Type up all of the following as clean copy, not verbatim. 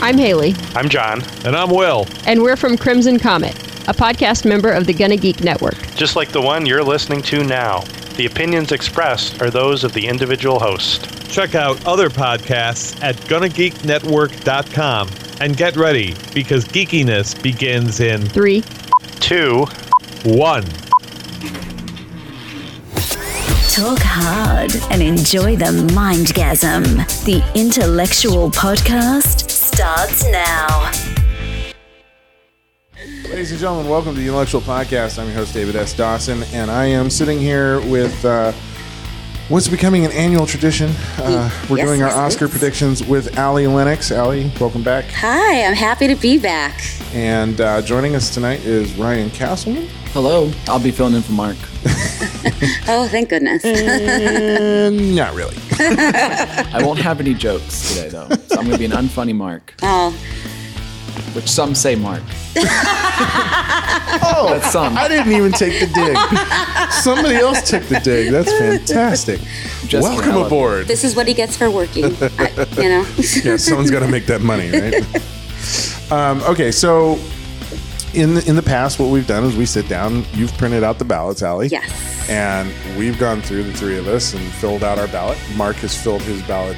I'm Haley. I'm John. And I'm Will. And we're from Crimson Comet, a podcast member of the Gonna Geek Network. Just like the one you're listening to now. The opinions expressed are those of the individual host. Check out other podcasts at GonnaGeekNetwork.com. And get ready, because geekiness begins in 3, 2, 1. Talk hard and enjoy the mindgasm. The intellectual podcast starts now. Ladies and gentlemen, welcome to the Intellectual Podcast. I'm your host, David S. Dawson, and I am sitting here with what's becoming an annual tradition. We're doing our Oscar predictions with Allie and Lennox. Allie, welcome back. Hi, I'm happy to be back. And joining us tonight is Ryan Casselman. Hello, I'll be filling in for Mark. Oh, thank goodness. Not really. I won't have any jokes today, though, so I'm going to be an unfunny Mark. Oh. Which some say Mark. Oh, that's some. I didn't even take the dig. Somebody else took the dig. That's fantastic. Welcome aboard. This is what he gets for working, Yeah, someone's got to make that money, right? Okay, so in the past, what we've done is we sit down. You've printed out the ballots, Allie. Yes. And we've gone through, the three of us, and filled out our ballot. Mark has filled his ballot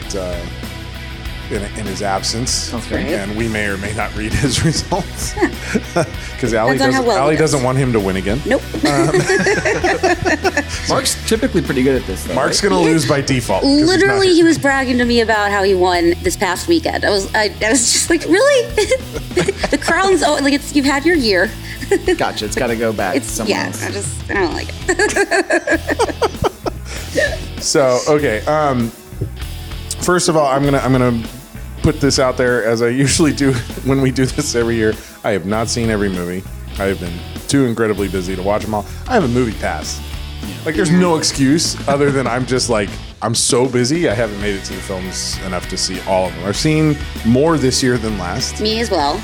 in his absence. Okay. And we may or may not read his results. Because Allie doesn't want him to win again. Nope. Mark's typically pretty good at this, though. Mark's going to lose by default. Literally, he was bragging to me about how he won this past weekend. I was just like, really? The crown's you've had your year. Gotcha. It's got to go back. Else. I don't like it. So, okay. First of all, I'm gonna put this out there, as I usually do when we do this every year. I have not seen every movie. I have been too incredibly busy to watch them all. I have a movie pass. Like, there's no excuse other than I'm so busy. I haven't made it to the films enough to see all of them. I've seen more this year than last. Me as well.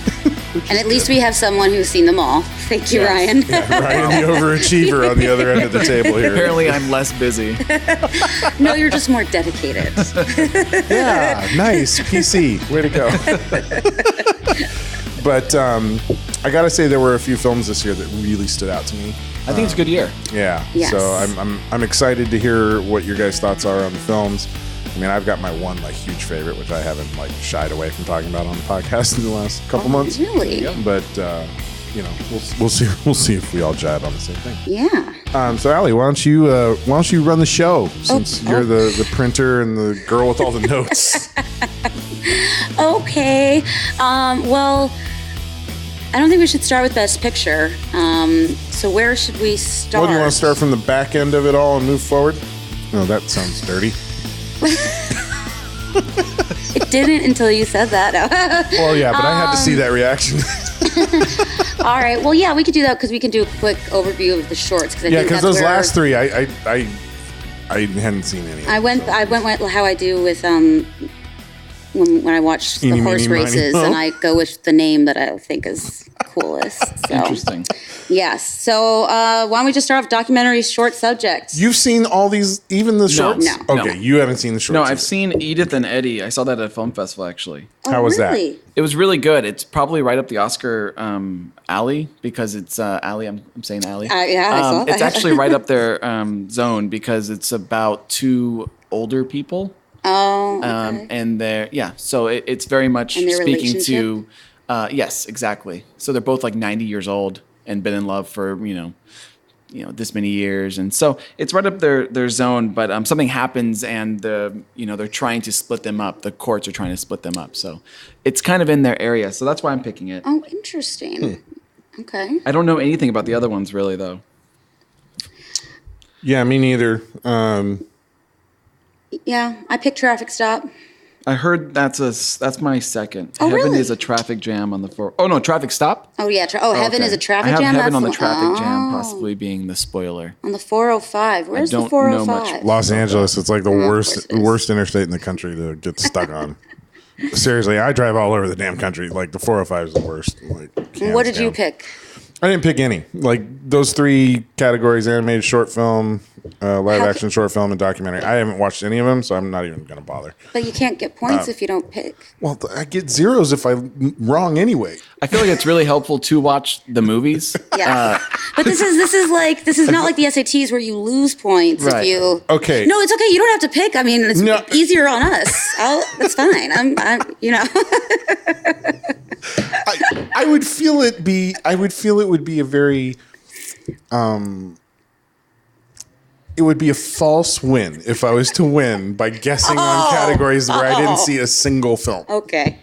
And at least we have someone who's seen them all. Thank you, Ryan. Yeah, Ryan, the overachiever on the other end of the table here. Apparently, I'm less busy. No, you're just more dedicated. Yeah, nice. PC. Way to go. But I gotta say, there were a few films this year that really stood out to me. I think it's a good year. Yeah. Yes. So I'm excited to hear what your guys' thoughts are on the films. I mean, I've got my one huge favorite, which I haven't shied away from talking about on the podcast in the last couple months. Really? But we'll see if we all jive on the same thing. Yeah. So Allie, why don't you run the show, since you're the printer and the girl with all the notes. Okay. Well, I don't think we should start with Best Picture. So where should we start? Well, do you want to start from the back end of it all and move forward? No, that sounds dirty. It didn't until you said that. Well, yeah, but I had to see that reaction. All right. Well, yeah, we could do that because we can do a quick overview of the shorts. Because those last three, I hadn't seen any. I went how I do with when I watch the horse races, and I go with the name that I think is coolest. So. Interesting. Yes. So why don't we just start off documentary short subjects? You've seen all these, even the shorts? No. Okay, you haven't seen the shorts. No, either. I've seen Edith and Eddie. I saw that at a film festival, actually. How was really? that? It was really good. It's probably right up the Oscar alley, because it's Allie. I'm saying Allie. Yeah, I saw that. It's actually right up their zone, because it's about two older people. Oh, okay. And so it's very much speaking to, yes, exactly. So they're both 90 years old and been in love for, this many years. And so it's right up their zone, but something happens and they're trying to split them up. The courts are trying to split them up. So it's kind of in their area. So that's why I'm picking it. Oh, interesting. Okay. I don't know anything about the other ones really, though. Yeah, me neither. Yeah, I picked Traffic Stop. I heard that's my second. Oh, Heaven really? is a traffic jam on the 4. Oh no, Traffic Stop. Oh yeah. Heaven is a traffic I have jam. Heaven That's on the traffic jam, possibly being the spoiler. On the 405. Where's the don't know 405? much. Los Angeles. It's like the worst worst interstate in the country to get stuck on. Seriously, I drive all over the damn country. The 405 is the worst. What did you pick? I didn't pick any. Like those 3 categories: animated short film, live action short film, and documentary. I haven't watched any of them, so I'm not even going to bother. But you can't get points if you don't pick. Well, I get zeros if I'm wrong anyway. I feel like it's really helpful to watch the movies. Yeah, but this is not like the SATs where you lose points if you. Okay. No, it's okay. You don't have to pick. I mean, it's easier on us. That's fine. I'm I would feel it would be a very it would be a false win if I was to win by guessing on categories where I didn't see a single film. Okay.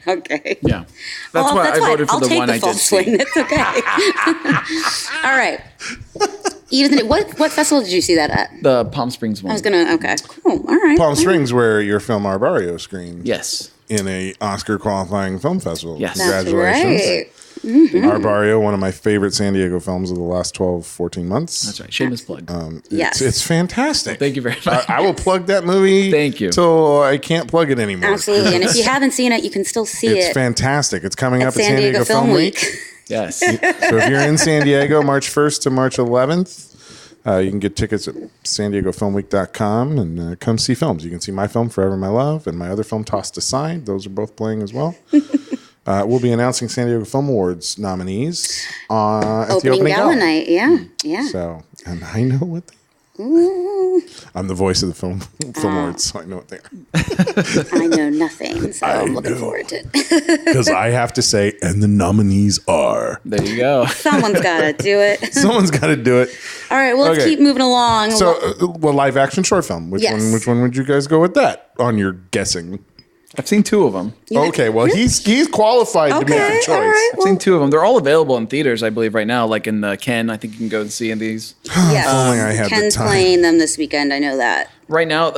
Yeah. That's why I voted for the one I did see. It's okay. All right. Edith, what festival did you see that at? The Palm Springs one. Okay, cool. All right. Palm Springs, where your film Arbario screened. Yes. In a Oscar qualifying film festival. Yes. Congratulations. That's right. Mm-hmm. Arbario, one of my favorite San Diego films of the last 12, 14 months. That's right. Shameless plug. Yes. It's fantastic. Well, thank you very much. I will plug that movie. Thank you. Till I can't plug it anymore. Absolutely. And if you haven't seen it, you can still see it. It's fantastic. It's coming up at San Diego Film Week. Yes. So if you're in San Diego, March 1st to March 11th, you can get tickets at sandiegofilmweek.com and come see films. You can see my film, Forever My Love, and my other film, Tossed Aside. Those are both playing as well. We'll be announcing San Diego Film Awards nominees at the opening gala night. Yeah. So, and I know what they I'm the voice of the film awards, so I know what they are. I know nothing, so I'm looking forward to it. Because I have to say, and the nominees are. There you go. Someone's got to do it. Someone's got to do it. All right, well, let's keep moving along. So, live action short film. Which one would you guys go with that on your guessing? I've seen 2 of them. Okay, well, he's qualified to make the choice. Right, I've seen 2 of them. They're all available in theaters, I believe, right now. Like in the Ken, I think you can go and see in these. Yes. Only I had Ken's the time. playing them this weekend. I know that. Right now,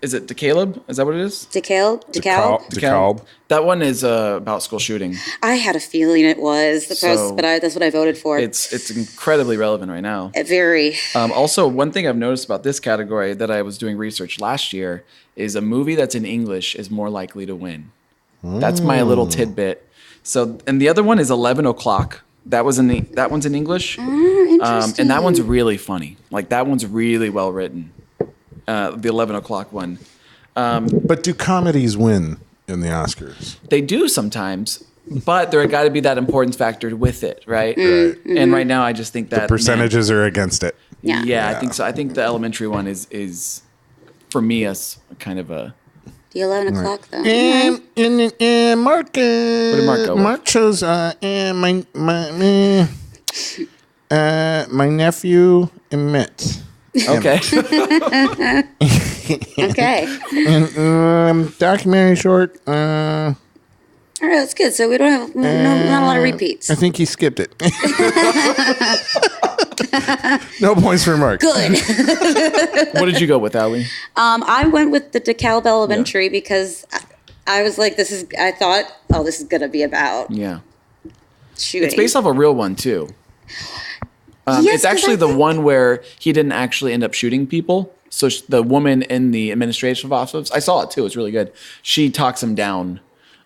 is it DeKalb? Is that what it is? DeKalb? That one is about school shooting. I had a feeling it was but that's what I voted for. It's incredibly relevant right now. Very. Also, one thing I've noticed about this category that I was doing research last year is a movie that's in English is more likely to win. That's my little tidbit. So, and the other one is 11 O'Clock. That one's in English. Interesting. And that one's really funny. Like that one's really well written. The 11 O'Clock one. But do comedies win in the Oscars? They do sometimes, but there got to be that importance factor with it, right? Mm-hmm. And right now, I just think that the percentages are against it. Yeah, I think so. I think the elementary one is for me a kind of a. The 11 o'clock, though. And Mark, What did Mark go with? Mark chose my nephew Emmett. Okay. Okay. And documentary short. All right, that's good. So we don't have not a lot of repeats. I think he skipped it. No points for Mark. Good. What did you go with, Allie? I went with the DeKalb Elementary because I was like, this is going to be about shooting. It's based off a real one, too. Yes, it's actually the one where he didn't actually end up shooting people. So the woman in the administrative office, I saw it, too. It's really good. She talks him down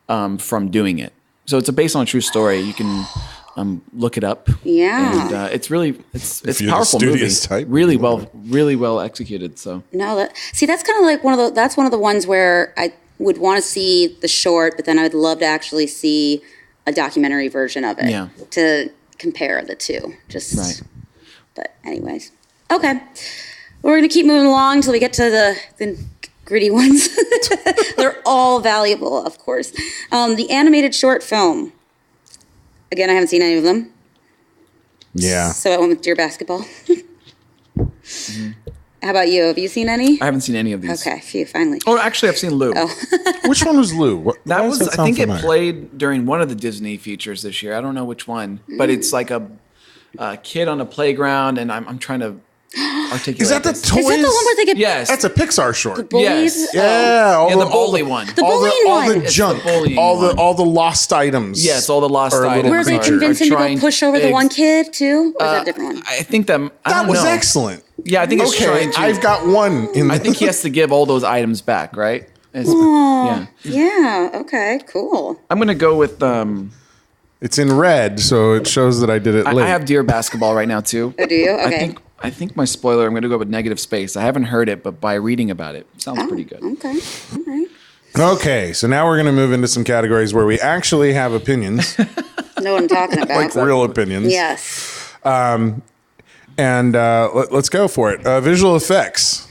from doing it. So it's based on a true story. You can look it up. Yeah. And it's a powerful movie. Type. Really well executed. So that's kind of like one of the ones where I would want to see the short, but then I would love to actually see a documentary version of it to compare the two. But anyways, okay. We're going to keep moving along until we get to the gritty ones. They're all valuable, of course. The animated short film. Again, I haven't seen any of them. Yeah. So I went with Dear Basketball. Mm-hmm. How about you? Have you seen any? I haven't seen any of these. Okay, phew, finally. Oh, actually, I've seen Lou. Oh. Which one was Lou? I think it played during one of the Disney features this year. I don't know which one, but it's like a kid on a playground, and I'm trying to articulate. Is that the toys? Is that the one where they get? Yes, that's a Pixar short. The bullies? Yes. Yeah, the bully one. The bullying one. All the junk, all the lost items. Yes, all the lost items. Where they convince him to go push over the one kid too? Or is that a different one? I think that was excellent. Yeah, I think it's trying to. I've got one. I think he has to give all those items back, right? Yeah. Okay. Cool. I'm gonna go with. It's in red, so it shows that I did it late. I have Dear Basketball right now too. Oh, do you? Okay. I think my spoiler, I'm going to go with negative space. I haven't heard it, but by reading about it, sounds pretty good. Okay. All right. Okay, so now we're going to move into some categories where we actually have opinions. Know what I'm talking about. Like real opinions. Yes. Let's go for it. Visual effects.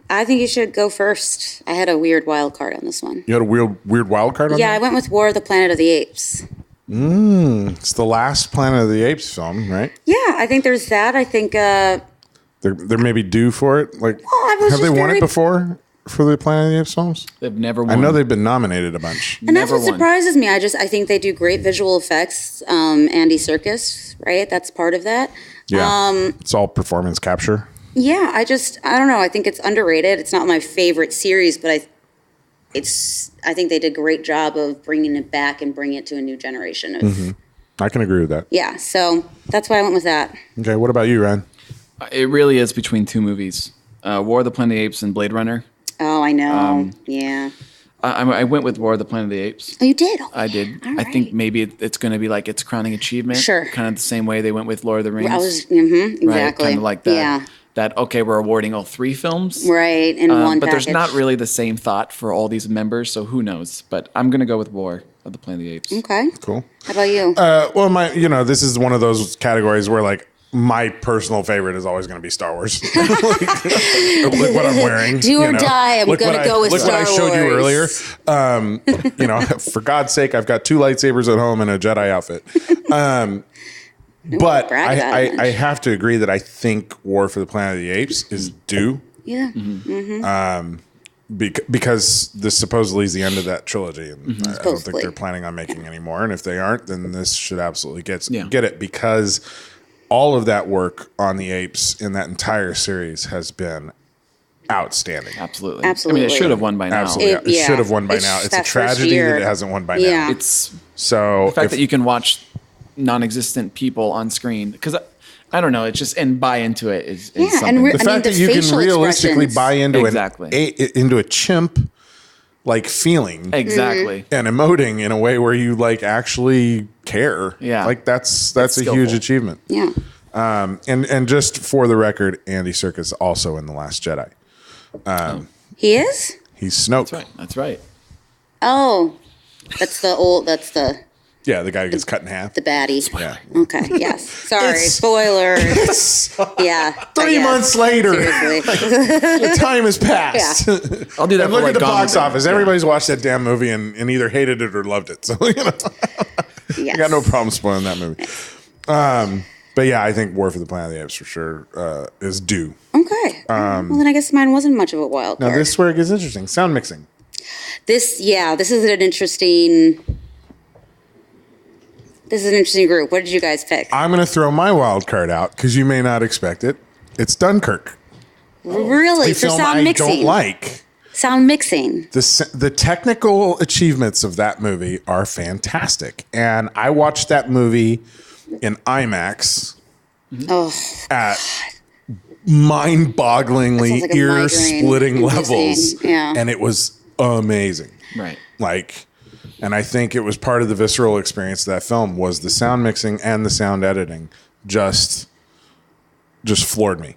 I think you should go first. I had a weird wild card on this one. You had a weird wild card on Yeah, that? I went with War of the Planet of the Apes. It's the last Planet of the Apes film, right? Yeah, I think there's that. I think They're maybe due for it. Like, I was have they just won very- it before for the Planet of the Apes films? They've never won. I know they've been nominated a bunch. and that's Never what won. surprises me. I think they do great visual effects. Andy Serkis, right? That's part of that. Yeah, it's all performance capture. Yeah, I don't know. I think it's underrated. It's not my favorite series, but I think they did a great job of bringing it back and bringing it to a new generation of. I can agree with that. Yeah, so that's why I went with that. Okay, what about you, Ryan? It really is between two movies, War of the Planet of the Apes and Blade Runner. Oh, I know. Yeah. I went with War of the Planet of the Apes. Oh, you did? Okay. I did. All I think right. maybe it's going to be like its crowning achievement. Sure. Kind of the same way they went with Lord of the Rings. I was, Right? exactly. Kind of like that. Yeah. That, okay, we're awarding all three films. Right, in one But package. there's not really the same thought for all these members, so who knows? But I'm going to go with War of the Planet of the Apes. Okay. Cool. How about you? Well, this is one of those categories where like my personal favorite is always going to be Star Wars. Look what I'm wearing. Do or die, I'm Look gonna what go with look Star what I showed you earlier. Wars. For God's sake, I've got 2 lightsabers at home and a Jedi outfit. But brag about it I much. have to agree that I think War for the Planet of the Apes is due. Yeah. Because this supposedly is the end of that trilogy, and I don't think Supposedly. they're planning on making any more. And if they aren't, then this should absolutely get it, because all of that work on the apes in that entire series has been outstanding. Absolutely. Absolutely. I mean, it should have won by now. Absolutely, it should have won by It's now. It's a that first tragedy year. that it hasn't won by Yeah. now. It's So the fact that you can watch non-existent people on screen, because I don't know, it's just, and buy into it is Yeah, something. and the fact that you can facial realistically expressions. buy into Exactly. into a chimp like feeling Exactly. and emoting in a way where you like actually care. Yeah. Like that's It's a huge skillful. achievement. Yeah. And just for the record, Andy Serkis also in The Last Jedi. He is? He's Snoke. That's right. Oh, that's the Yeah, the guy who gets cut in half. the baddie. Yeah. Okay, yes. Sorry, It's- spoilers. Yeah. 3 yes. months later, Seriously. the time has passed. I'll do that And for look like at the box Gone. office. Everybody's watched that damn movie and either hated it or loved it. So Yes. I got no problem spoiling that movie. But yeah, I think War for the Planet of the Apes for sure is due. Okay. Well, then I guess mine wasn't much of a wild Now card. this is where it gets interesting. Sound mixing. This is an interesting group. What did you guys pick? I'm going to throw my wild card out because you may not expect it. It's Dunkirk. Really? A For film sound I mixing. don't like. Sound mixing. The technical achievements of that movie are fantastic. And I watched that movie in IMAX Oh, at mind-bogglingly That sounds like a ear-splitting migraine levels. inducing, yeah. And it was amazing. Right. And I think it was part of the visceral experience of that film was the sound mixing and the sound editing just floored me.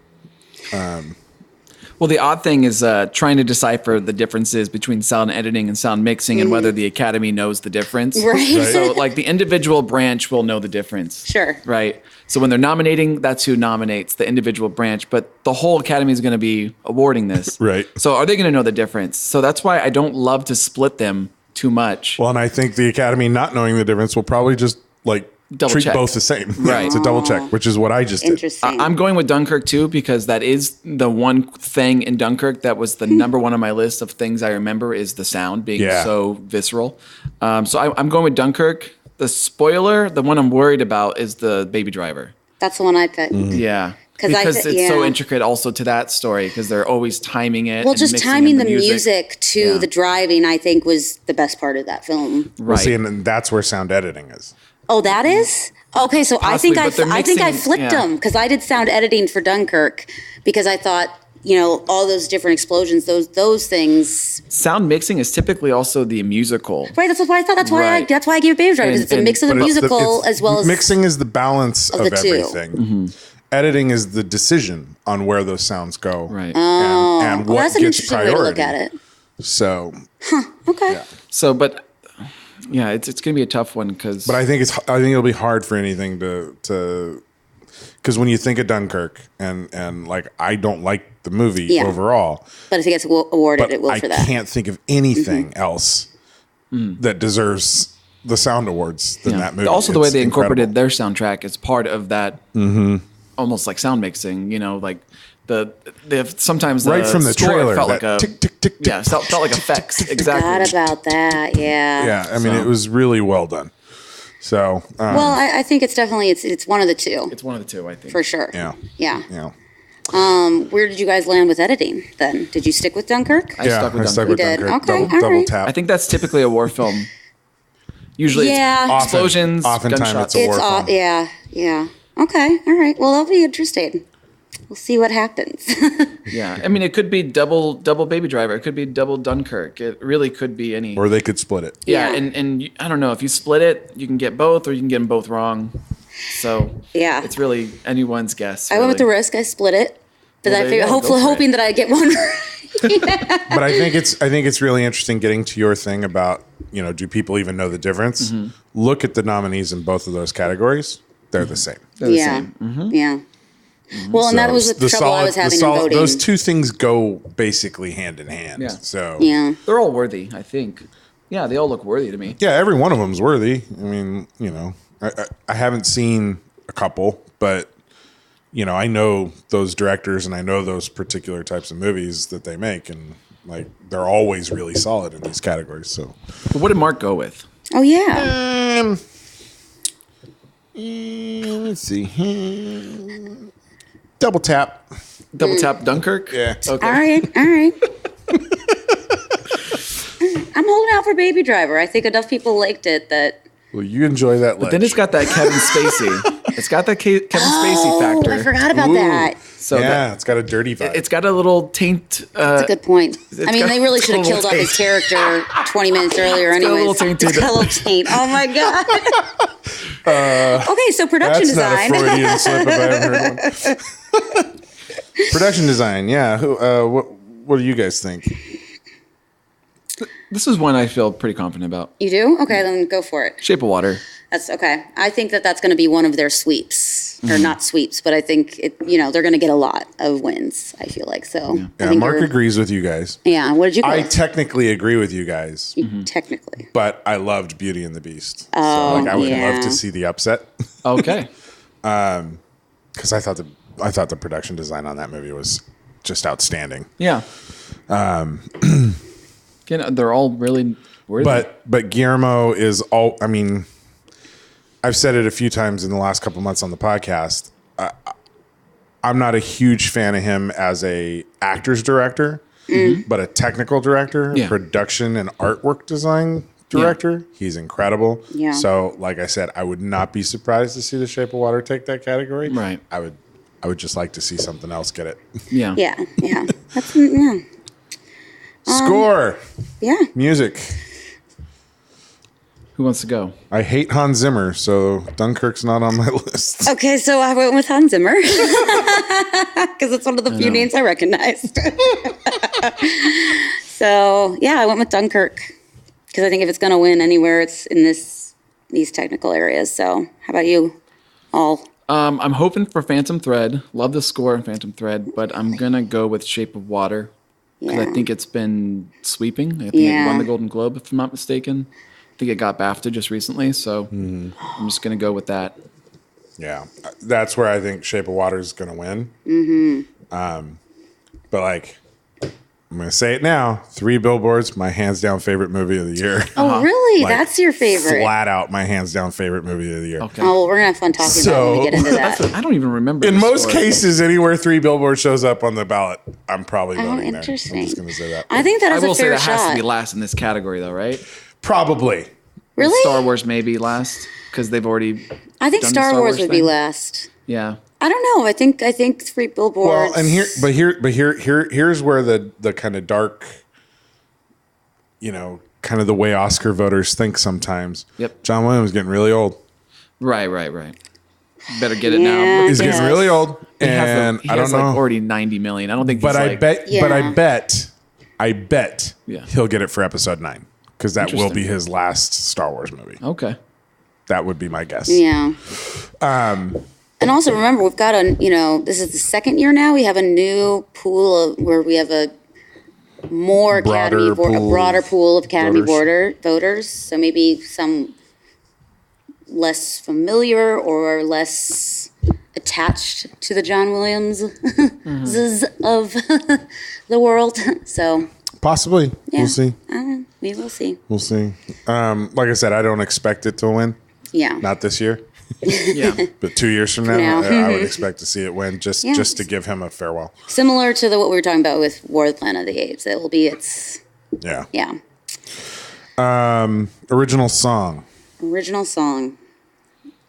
Well, the odd thing is trying to decipher the differences between sound editing and sound mixing and whether the Academy knows the difference. Right. So, like, the individual branch will know the difference. Sure. Right. So when they're nominating, that's who nominates the individual branch. But the whole Academy is going to be awarding this. Right. So are they going to know the difference? So that's why I don't love to split them too much. Well, and I think the Academy not knowing the difference will probably just Double treat check. both the same. Right. It's a double check, which is what I just did. interesting. I'm going with Dunkirk too because that is the one thing in Dunkirk that was the number one on my list of things I remember is the sound being so visceral. So I'm going with Dunkirk. The spoiler, the one I'm worried about is the Baby Driver. That's the one I picked. Yeah. 'Cause Because it's so yeah. intricate also to that story because they're always timing it. Well, and just mixing timing in the music to Yeah. the driving, I think, was the best part of that film. Well, Right. see, and that's where sound editing is. Oh, that is? Okay, so Possibly, I but they're think I mixing- flipped yeah. them because I did sound editing for Dunkirk because I thought all those different explosions, those things. Sound mixing is typically also the musical. Right, that's what I thought. That's why I gave Baby Driver, because it's a mix of the musical as well as mixing is the balance of the everything. Mm-hmm. Editing is the decision on where those sounds go. Right. And what that's an gets interesting priority. way to look at it. So. Okay. Yeah. So, but yeah, it's going to be a tough one because. But I think it'll be hard for anything to because when you think of Dunkirk and like I don't like the movie overall. But if it gets awarded, it will for that. I can't think of anything else that deserves the sound awards than that movie. Also, the way they incorporated their soundtrack is part of that. Almost like sound mixing, like sometimes right from the trailer felt like a tick tick tick tick. Yeah, felt like effects. Exactly. Forgot about that. Yeah. Yeah, I mean it was really well done. So well, I think it's definitely it's one of the two. It's one of the two, I think, for sure. Yeah. Where did you guys land with editing then? Did you stick with Dunkirk? I stuck with Dunkirk. Okay, double tap. I think that's typically a war film. Usually, it's explosions, oftentimes gunshots. it's a war film. Yeah. Okay, all right. Well, that'll be interesting. We'll see what happens. Yeah, I mean, it could be double Baby Driver. It could be double Dunkirk. It really could be any. Or they could split it. Yeah, and I don't know, if you split it, you can get both, or you can get them both wrong. So it's really anyone's guess. I went with the risk. I split it, but I figured, hoping that I get one right. But I think it's really interesting getting to your thing about do people even know the difference? Look at the nominees in both of those categories; they're the same. They're the same. Yeah. Well, and that was the trouble I was having in voting. Those two things go basically hand in hand. Yeah. So they're all worthy, I think. Yeah, they all look worthy to me. Yeah, every one of them's worthy. I mean, I haven't seen a couple, but I know those directors and I know those particular types of movies that they make, and like they're always really solid in these categories. So, but what did Mark go with? Oh yeah. Let's see. Double tap Dunkirk? Yeah. All Okay. right. I'm holding out for Baby Driver. I think enough people liked it that. Well, you enjoy that. But then it's got that Kevin Spacey. It's got that Kevin Spacey factor. I forgot about that. So it's got a dirty vibe. It's got a little taint. That's a good point. I mean, they really should have killed off his character 20 minutes earlier anyways. It's got a little taint. Oh my God. Okay, so production design. That's not a Freudian slip if I ever heard one. Production design, yeah. What do you guys think? This is one I feel pretty confident about. You do? Okay, then go for it. Shape of Water. That's okay. I think that's going to be one of their sweeps, or not sweeps, but I think they're going to get a lot of wins. I feel like so. Yeah, Mark agrees with you guys. Yeah, what did you? I technically agree with you guys. Technically, but I loved Beauty and the Beast. Oh, so I would love to see the upset. Okay. Because I thought the production design on that movie was just outstanding. Yeah. They're all really worthy. But Guillermo is all. I mean, I've said it a few times in the last couple months on the podcast. I'm not a huge fan of him as a actor's director, but a technical director, production and artwork design director. Yeah. He's incredible. Yeah. So, like I said, I would not be surprised to see The Shape of Water take that category. Right. I would just like to see something else get it. Yeah. Yeah. That's, yeah. Score. Yeah. Music. Who wants to go? I hate Hans Zimmer, so Dunkirk's not on my list. Okay, so I went with Hans Zimmer because it's one of the few names I recognized. So yeah, I went with Dunkirk because I think if it's going to win anywhere, it's in these technical areas. So how about you, all? I'm hoping for Phantom Thread. Love the score in Phantom Thread, but I'm gonna go with Shape of Water because I think it's been sweeping. I think it won the Golden Globe, if I'm not mistaken. I think it got BAFTA just recently, so I'm just going to go with that. Yeah, that's where I think Shape of Water is going to win. But like, I'm going to say it now. 3 Billboards, my hands down favorite movie of the year. Oh, really? Like, that's your favorite? Flat out, my hands down favorite movie of the year. Okay. Oh, well, we're going to have fun talking about it when we get into that. I don't even remember. In most cases, anywhere 3 Billboards shows up on the ballot, I'm probably voting there. Interesting. I'm just going to say that. I think that is a fair shot. I will say that has to be last in this category, though, right? Probably. Really? Star Wars maybe last because they've already. I think Star Wars would be last. Yeah. I don't know. I think 3 billboards. Well, and here's where the kind of dark, kind of the way Oscar voters think sometimes. Yep. John Williams is getting really old. Right. Better get it now. He's getting really old, and he I don't has know. Like already 90 million. I don't think. But I bet Yeah. he'll get it for Episode 9 because that will be his last Star Wars movie. Okay. That would be my guess. Yeah. And also remember, we've got this is the second year now. We have a new pool where we have a broader pool of Academy voters. So maybe some less familiar or less attached to the John Williams of the world. So possibly, we'll see. We will see. We'll see. Like I said, I don't expect it to win. Yeah. Not this year. Yeah. But 2 years from now, I would expect to see it win just to give him a farewell. Similar to what we were talking about with War of the Planet of the Apes. It will be Yeah. Yeah. Original song.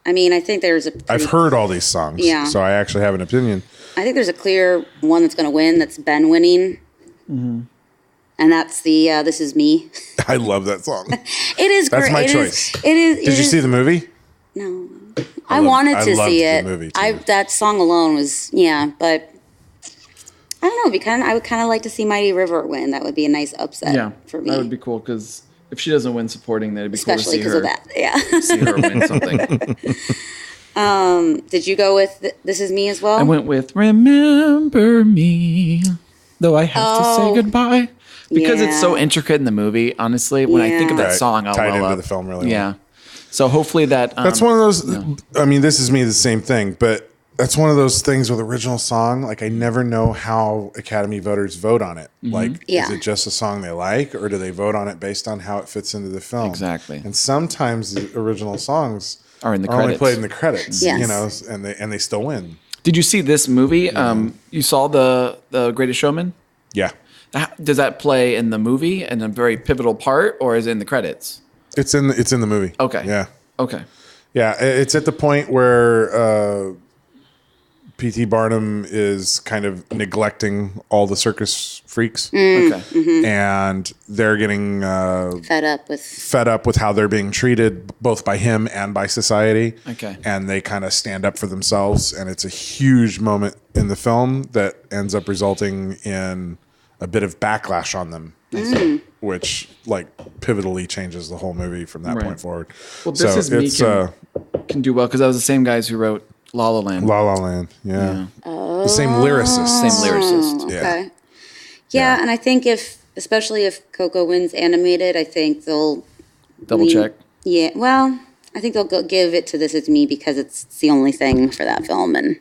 I mean, I think there's I've heard all these songs. Yeah. So I actually have an opinion. I think there's a clear one that's going to win. That's Ben winning. Mm-hmm. And that's the This Is Me. I love that song. It is great. That's my choice. Did you see the movie? No. I wanted to see it. The movie too. That song alone was, but I don't know. I would kind of like to see Mighty River win. That would be a nice upset for me. That would be cool because if she doesn't win supporting, that'd be especially cool to see her. Especially because of that. Yeah. See her win something. Did you go with This Is Me as well? I went with Remember Me, though I have to say goodbye. Because it's so intricate in the movie, honestly. When I think of that song, I'll tied into up. the film really well. Yeah. So hopefully that... that's one of those... I mean, This Is Me, the same thing, but that's one of those things with original song. Like, I never know how Academy voters vote on it. Mm-hmm. Like, is it just a song they like, or do they vote on it based on how it fits into the film? Exactly. And sometimes the original songs are in the only played in the credits, yes. and they still win. Did you see this movie? You saw the Greatest Showman? Yeah. Does that play in the movie in a very pivotal part, or is it in the credits? It's in the movie. Okay. Yeah. Okay. Yeah, it's at the point where P.T. Barnum is kind of neglecting all the circus freaks. Okay. Mm-hmm. And they're getting fed up with how they're being treated, both by him and by society. Okay. And they kind of stand up for themselves, and it's a huge moment in the film that ends up resulting in a bit of backlash on them, which pivotally changes the whole movie from that point forward. Well, This Is Me can do well because that was the same guys who wrote La La Land. La La Land, yeah. The same lyricist. Okay. Yeah, and I think especially if Coco wins animated, I think they'll double check. Yeah, well, I think they'll give it to This Is Me because it's the only thing for that film, and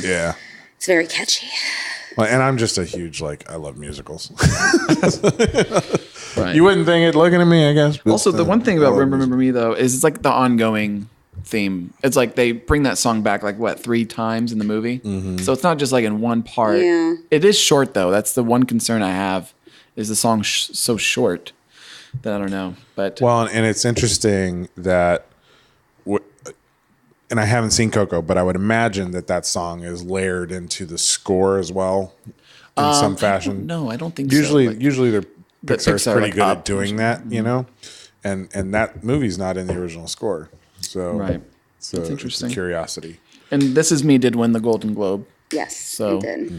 yeah, it's very catchy. Well, and I'm just a huge I love musicals. Right. You wouldn't think it looking at me, I guess. But, also, the one thing about Remember Me though is it's like the ongoing theme. It's like they bring that song back 3 times in the movie, so it's not just in one part. Yeah. It is short though. That's the one concern I have is the song so short that I don't know. But and it's interesting that. And I haven't seen Coco, but I would imagine that song is layered into the score as well in some fashion. No, I don't think usually, so. Usually Pixar's pretty good at doing that, Mm-hmm. And that movie's not in the original score. So, That's interesting. It's a curiosity. And This Is Me did win the Golden Globe. Yes, so it did.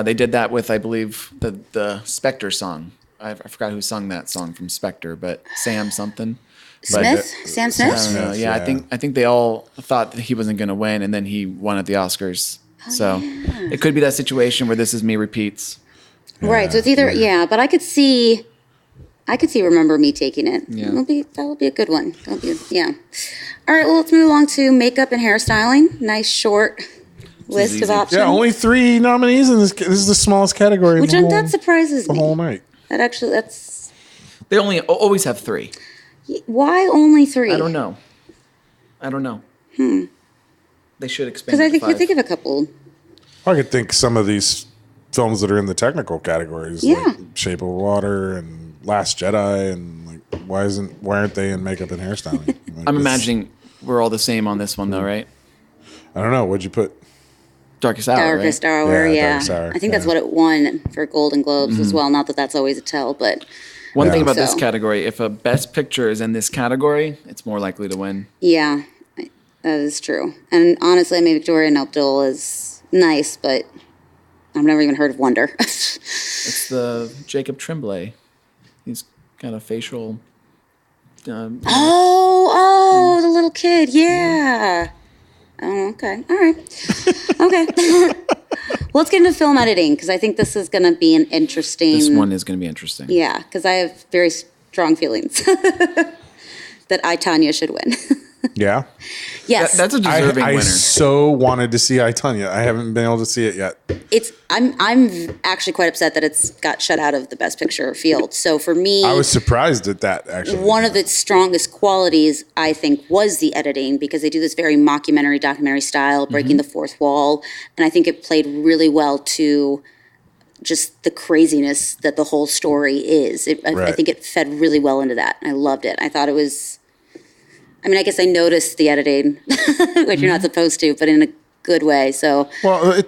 They did that with, I believe, the Spectre song. I forgot who sung that song from Spectre, but Sam something. Sam Smith? Smith, I think they all thought that he wasn't going to win, and then he won at the Oscars. It could be that situation where This Is Me repeats. Yeah. Right. So it's either but I could see Remember Me taking it. Yeah. That will be a good one. All right. Well, let's move along to makeup and hairstyling. Nice short list of options. Yeah, only 3 nominees in this. This is the smallest category. That surprises me. The whole night. That's. They always have 3. Why only 3? I don't know. They should expand. Because I think of a couple. I could think some of these films that are in the technical categories, like Shape of Water and Last Jedi, and why aren't they in makeup and hairstyling? I'm imagining we're all the same on this one, though, right? I don't know. What'd you put? Darkest Hour. Darkest Hour, yeah. Darkest Hour, I think that's what it won for Golden Globes as well. Not that that's always a tell, but one thing about this category, if a Best Picture is in this category, it's more likely to win. Yeah, that is true. And honestly, I mean, Victoria and Abdul is nice, but I've never even heard of Wonder. It's the Jacob Tremblay. He's got a facial. The little kid, yeah. Oh, okay. All right. Okay. Well, let's get into film editing because I think this is going to be an interesting... This one is going to be interesting. Yeah, because I have very strong feelings that I, Tanya, should win. Yeah? Yes. That's a deserving winner. I so wanted to see I, Tanya. I haven't been able to see it yet. I'm actually quite upset that it's got shut out of the Best Picture field. So for me... I was surprised at that, actually. One of its strongest qualities, I think, was the editing because they do this very mockumentary, documentary style, breaking the fourth wall. And I think it played really well to just the craziness that the whole story is. I think it fed really well into that. I loved it. I thought it was... I mean, I guess I noticed the editing, which you're not supposed to, but in a good way. So, well,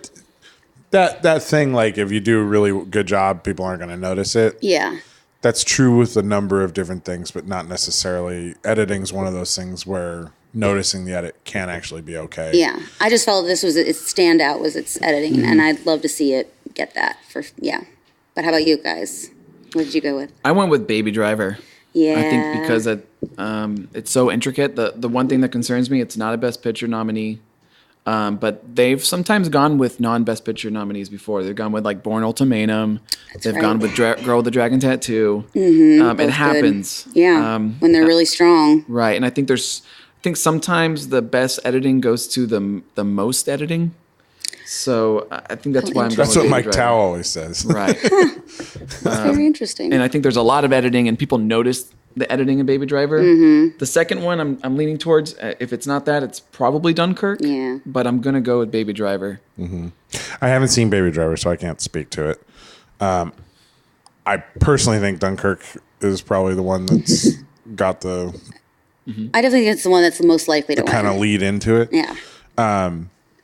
that thing, like if you do a really good job, people aren't going to notice it. Yeah, that's true with a number of different things, but not necessarily. Editing is one of those things where noticing the edit can actually be okay. Yeah, I just felt this was its standout was its editing, and I'd love to see it get that But how about you guys? What did you go with? I went with Baby Driver. Yeah. I think because it's so intricate. The one thing that concerns me, it's not a Best Picture nominee. But they've sometimes gone with non-Best Picture nominees before. They've gone with like Born Ultimatum. They've gone with Girl with the Dragon Tattoo. It happens. Good. Yeah, when they're really strong. Right, and I think sometimes the best editing goes to the most editing. So I think that's why I'm going with That's what Mike Driver. Tao always says. Right. That's very interesting. And I think there's a lot of editing, and people notice the editing in Baby Driver. The second one, I'm leaning towards. If it's not that, it's probably Dunkirk. Yeah. But I'm gonna go with Baby Driver. I haven't seen Baby Driver, so I can't speak to it. I personally think Dunkirk is probably the one that's got the. I definitely think it's the one that's the most likely to win. Kind of lead into it. Yeah.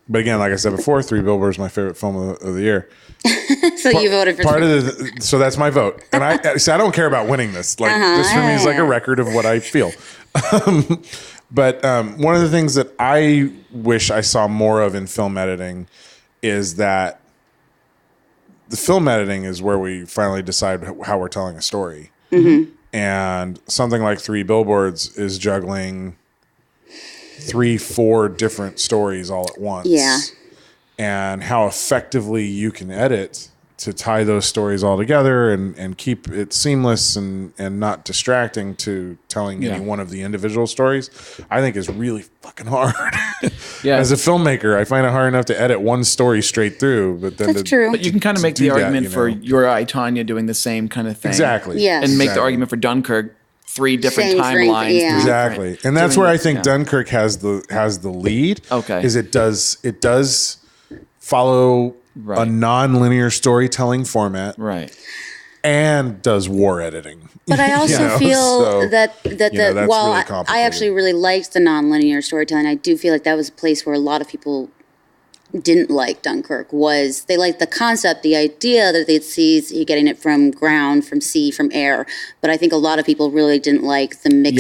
But again, like I said before, Three Billboards is my favorite film of the year. So you voted for so that's my vote, and I don't care about winning this. Like this for me is like a record of what I feel. But one of the things that I wish I saw more of in film editing is that the film editing is where we finally decide how we're telling a story, and something like Three Billboards is juggling 3-4 different stories all at once. Yeah. And how effectively you can edit to tie those stories all together and keep it seamless and not distracting to telling any one of the individual stories, I think is really fucking hard. Yeah. As a filmmaker, I find it hard enough to edit one story straight through, but then That's true. But you can kind of make the argument for Your Eye, Tanya doing the same kind of thing. Exactly. Yes. And make the argument for Dunkirk, 3 different timelines. Yeah. Exactly. And that's where I think Dunkirk has the lead. Okay. Is it does follow a non-linear storytelling format. Right. And does war editing. But I also feel that while really I actually really liked the nonlinear storytelling, I do feel like that was a place where a lot of people didn't like Dunkirk. They liked the concept, the idea that they'd see getting it from ground, from sea, from air. But I think a lot of people really didn't like the mix,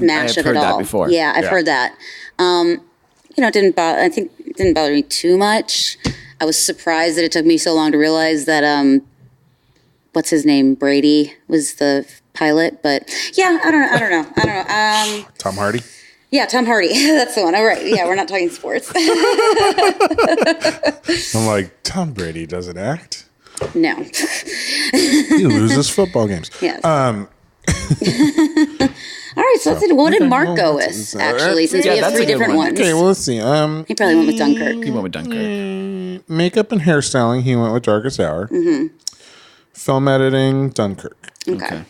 mash of it all. That before. Yeah, I've heard that. It didn't bother me too much. I was surprised that it took me so long to realize that what's his name, Brady, was the pilot. But yeah, I don't know. Tom Hardy. Yeah, Tom Hardy. That's the one. All right. Yeah, we're not talking sports. I'm like, Tom Brady doesn't act. No. He loses football games. Yes. All right, so let's see. What did Mark go with, actually, since we have 3 different ones? Okay, well, let's see. He probably went with Dunkirk. He went with Dunkirk. Makeup and hairstyling, he went with Darkest Hour. Mm-hmm. Film editing, Dunkirk. Okay.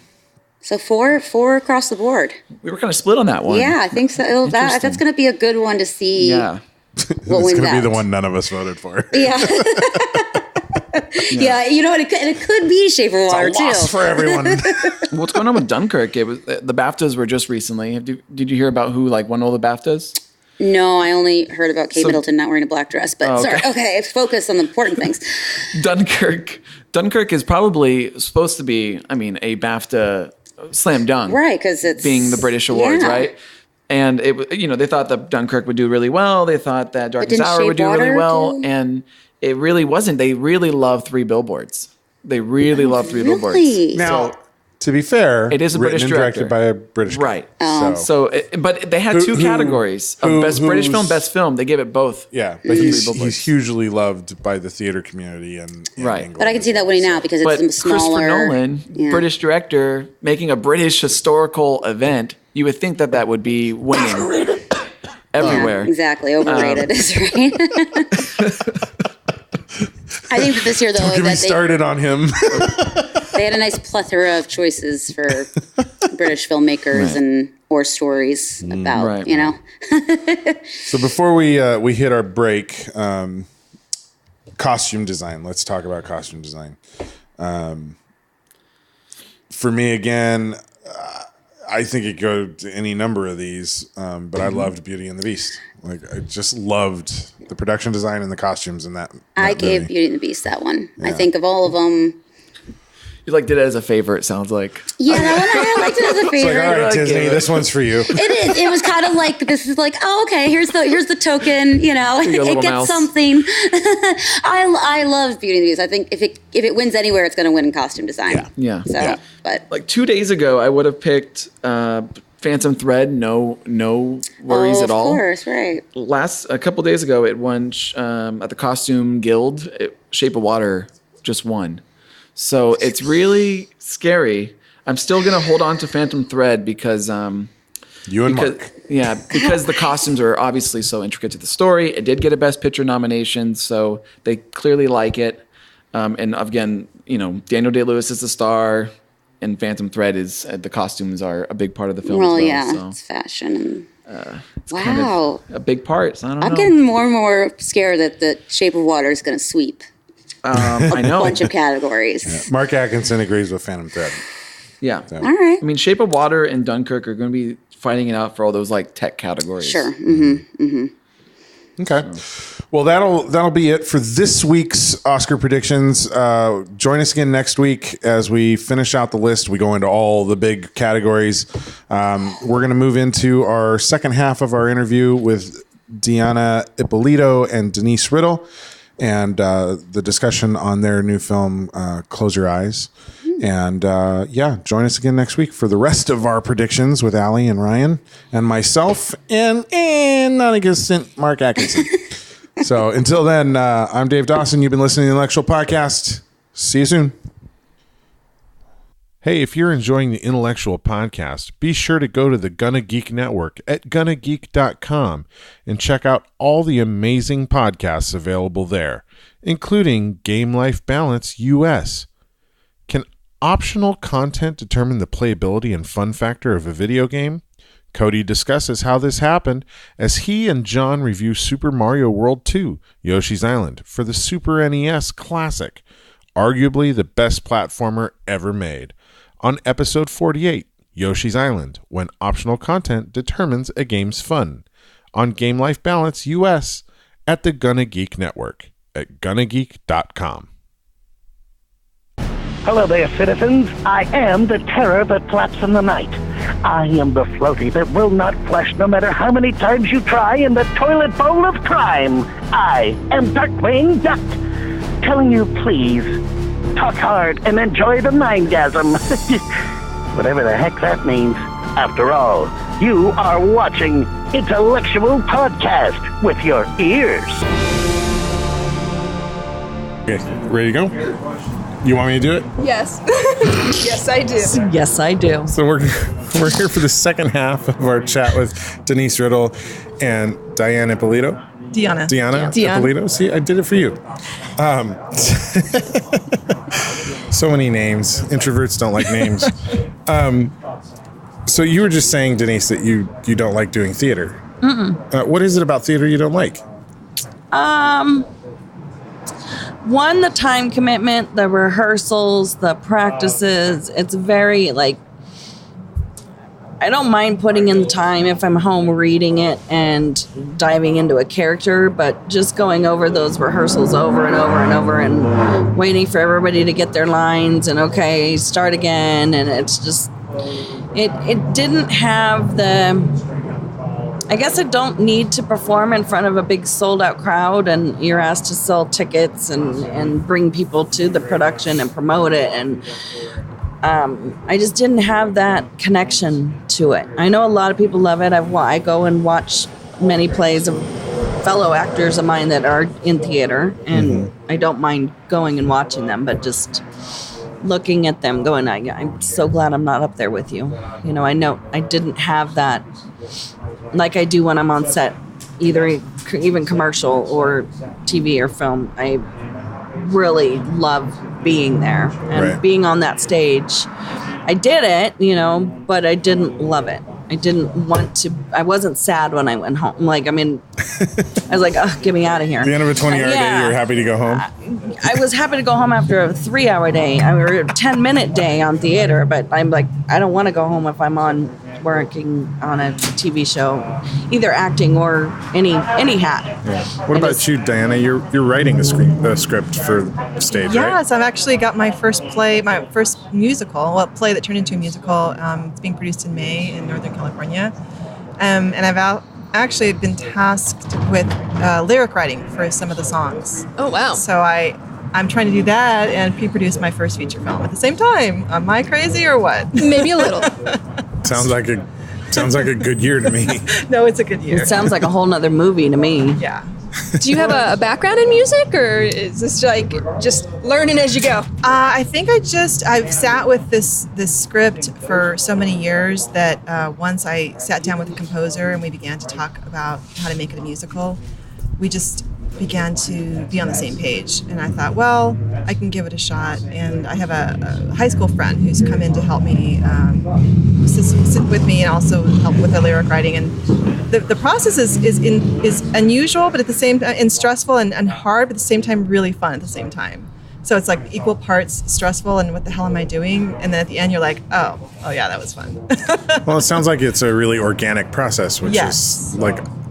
So 4 across the board. We were kind of split on that one. Yeah, I think so. That's going to be a good one to see. Yeah. It's going to be the one none of us voted for. Yeah. Yeah, you know what? It could be Shape of Water, it's a loss for everyone. What's going on with Dunkirk? It was the BAFTAs were just recently. Did you hear about who won all the BAFTAs? No, I only heard about Kate Middleton not wearing a black dress, but sorry. Okay, focus on the important things. Dunkirk is probably supposed to be, I mean, a BAFTA slam dunk. Right, because it's... being the British awards, right? And, they thought that Dunkirk would do really well. They thought that Darkest Hour would do really well. And it really wasn't. They really love Three Billboards. Billboards. Now... to be fair, it is a British and director. directed by a British guy. Right. But they had two categories of best British film, best film. They gave it both. Yeah, but he's hugely loved by the theater community and England. But I can see that winning now because it's smaller. Christopher Nolan, British director, making a British historical event, you would think that would be winning everywhere. Yeah, exactly. Overrated is right. I think that this year, though, Don't get me started on him. They had a nice plethora of choices for British filmmakers or stories about, So before we hit our break, costume design. Let's talk about costume design. For me, again, I think it could go to any number of these, but I loved Beauty and the Beast. Like, I just loved the production design and the costumes in that I gave movie. Beauty and the Beast that one. Yeah. I think of all of them... You did it as a favor, it sounds like. Yeah, that one I liked it as a favor. It's like, all right, Disney, this one's for you. It is. It was kind of like, this is like, oh, okay, here's the token, it gets mouse. something. I love Beauty and the Beast. I think if it wins anywhere, it's going to win in costume design. Yeah. So, but like 2 days ago, I would have picked Phantom Thread, no worries at all. Of course, right. A couple days ago, it won at the Costume Guild. Shape of Water just won. So it's really scary. I'm still going to hold on to Phantom Thread because... Mark. Yeah, because the costumes are obviously so intricate to the story. It did get a Best Picture nomination, so they clearly like it. And again, Daniel Day-Lewis is the star, and Phantom Thread is... the costumes are a big part of the film as well. Yeah, so. It's fashion. It's kind of a big part, so I don't know. I'm getting more and more scared that the Shape of Water is going to sweep. I know. A bunch of categories. Yeah. Mark Atkinson agrees with Phantom Thread. Yeah. So. All right. I mean, Shape of Water and Dunkirk are going to be fighting it out for all those like tech categories. Sure. Mm-hmm. Mm-hmm. Okay. Well, that'll be it for this week's Oscar predictions. Join us again next week as we finish out the list. We go into all the big categories. We're going to move into our second half of our interview with Dianna Ippolito and Denice Riddle. And the discussion on their new film, Close Your Eyes. And join us again next week for the rest of our predictions with Allie and Ryan and myself and non-existent Mark Atkinson. So until then, I'm Dave Dawson. You've been listening to the Intellectual Podcast. See you soon. Hey, if you're enjoying the Intellectual Podcast, be sure to go to the Gonna Geek Network at gonnageek.com and check out all the amazing podcasts available there, including Game Life Balance US. Can optional content determine the playability and fun factor of a video game? Cody discusses how this happened as he and John review Super Mario World 2, Yoshi's Island, for the Super NES Classic, arguably the best platformer ever made. On episode 48, Yoshi's Island, when optional content determines a game's fun. On Game Life Balance US at the Gonna Geek Network at gonnageek.com. Hello there, citizens. I am the terror that flaps in the night. I am the floaty that will not flush no matter how many times you try in the toilet bowl of crime. I am Darkwing Duck, telling you please, talk hard and enjoy the mindgasm. Whatever the heck that means. After all, you are watching Intellectual Podcast with your ears. Okay, ready to go? You want me to do it? Yes. Yes, I do. Yes, I do. So we're here for the second half of our chat with Denice Riddle and Dianna Ippolito. Dianna Ippolito. See, I did it for you. So many names. Introverts don't like names. So you were just saying, Denice, that you don't like doing theater. What is it about theater you don't like? One, the time commitment, the rehearsals, the practices. It's very I don't mind putting in the time if I'm home reading it and diving into a character, but just going over those rehearsals over and over and over and waiting for everybody to get their lines and okay, start again. And it's just, it didn't have I guess I don't need to perform in front of a big sold out crowd and you're asked to sell tickets and bring people to the production and promote it. And I just didn't have that connection to it. I know a lot of people love it. I go and watch many plays of fellow actors of mine that are in theater, and I don't mind going and watching them, but just looking at them going, I'm so glad I'm not up there with you. You know I didn't have that like I do when I'm on set, either even commercial or TV or film. I really love being there and being on that stage. I did it, but I didn't love it. I didn't want to. I wasn't sad when I went home. I was like, oh, get me out of here. At the end of a 20-hour day, you were happy to go home? I was happy to go home after a 3-hour day or a 10-minute day on theater, but I'm like, I don't want to go home if I'm working on a TV show, either acting or any hat. Yeah. What about you, Dianna? You're writing a script for stage, right? Yes, I've actually got my first musical, play that turned into a musical. It's being produced in May in Northern California. And I've actually been tasked with lyric writing for some of the songs. Oh, wow. So I'm trying to do that and pre-produce my first feature film at the same time. Am I crazy or what? Maybe a little. Sounds like a good year to me. No, it's a good year. It sounds like a whole nother movie to me. Yeah. Do you have a background in music, or is this just learning as you go? I think I've sat with this script for so many years that once I sat down with a composer and we began to talk about how to make it a musical, we just began to be on the same page. And I thought, well, I can give it a shot. And I have a high school friend who's come in to help me, sit with me and also help with the lyric writing. And the process is unusual, but at the same time, and stressful and hard, but at the same time, really fun at the same time. So it's like equal parts stressful and what the hell am I doing? And then at the end, you're like, oh yeah, that was fun. Well, it sounds like it's a really organic process, which is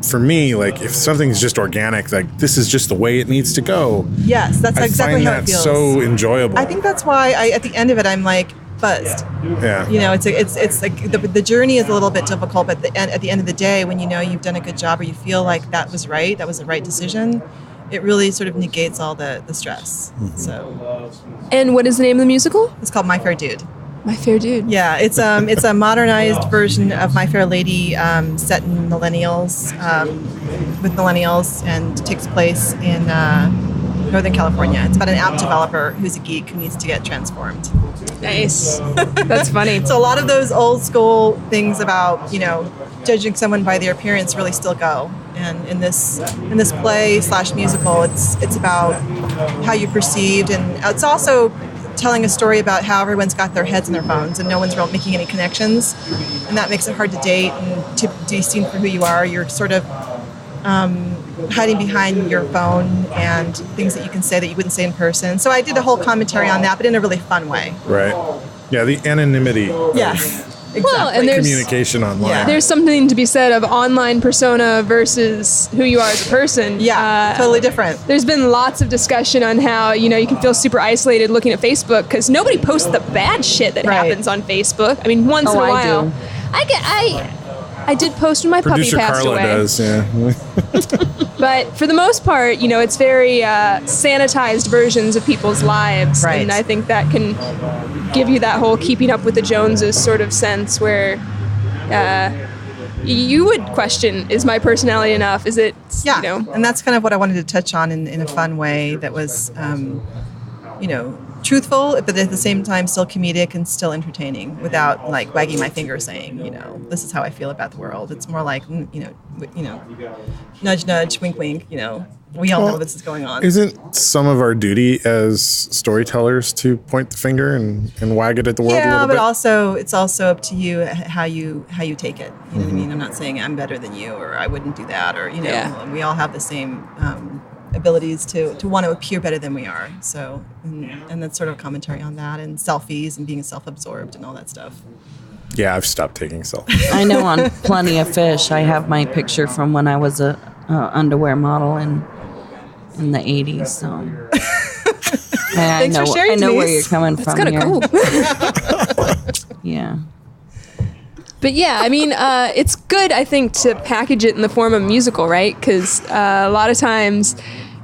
for me, if something's just organic, this is just the way it needs to go. Yes, that's exactly how it feels. So enjoyable. I think that's why at the end of it, I'm buzzed. Yeah. It's like the journey is a little bit difficult, but at the end of the day, when you've done a good job or you feel like that was the right decision, it really sort of negates all the stress. Mm-hmm. So. And what is the name of the musical? It's called My Fair Dude. My Fair Dude. Yeah, it's a modernized version of My Fair Lady, set in millennials, with millennials, and takes place in Northern California. It's about an app developer who's a geek who needs to get transformed. Nice. That's funny. So a lot of those old school things about, judging someone by their appearance really still go. And in this play / musical, it's about how you perceived, and it's also telling a story about how everyone's got their heads in their phones and no one's really making any connections, and that makes it hard to date and to be seen for who you are. You're sort of hiding behind your phone and things that you can say that you wouldn't say in person. So I did a whole commentary on that, but in a really fun way. Right. Yeah, the anonymity. Yes. Exactly. Well, and there's communication online. Yeah. There's something to be said of online persona versus who you are as a person. Yeah, totally different. There's been lots of discussion on how, you can feel super isolated looking at Facebook because nobody posts the bad shit that happens on Facebook. I mean, once in a while. I did post when my Producer puppy passed Carla away. Does, yeah. But for the most part, it's very sanitized versions of people's lives. Right. And I think that can give you that whole keeping up with the Joneses sort of sense where you would question, is my personality enough? Is it, Yeah, and that's kind of what I wanted to touch on in a fun way that was, truthful, but at the same time still comedic and still entertaining without wagging my finger saying, this is how I feel about the world. It's more like, nudge, nudge, wink, wink, we all know this is going on. Isn't some of our duty as storytellers to point the finger and wag it at the world a little bit? Yeah, but also it's also up to you how you take it. You know what I mean? I'm not saying I'm better than you or I wouldn't do that or, we all have the same abilities to want to appear better than we are. So, and that's sort of a commentary on that and selfies and being self-absorbed and all that stuff. Yeah, I've stopped taking selfies. I know on Plenty of Fish, I have my picture from when I was a underwear model in the 80s. So Thanks for sharing, I know Denise. where you're coming from. That's kind of cool. Yeah. But yeah, I mean, it's good, I think, to package it in the form of a musical, right? Because a lot of times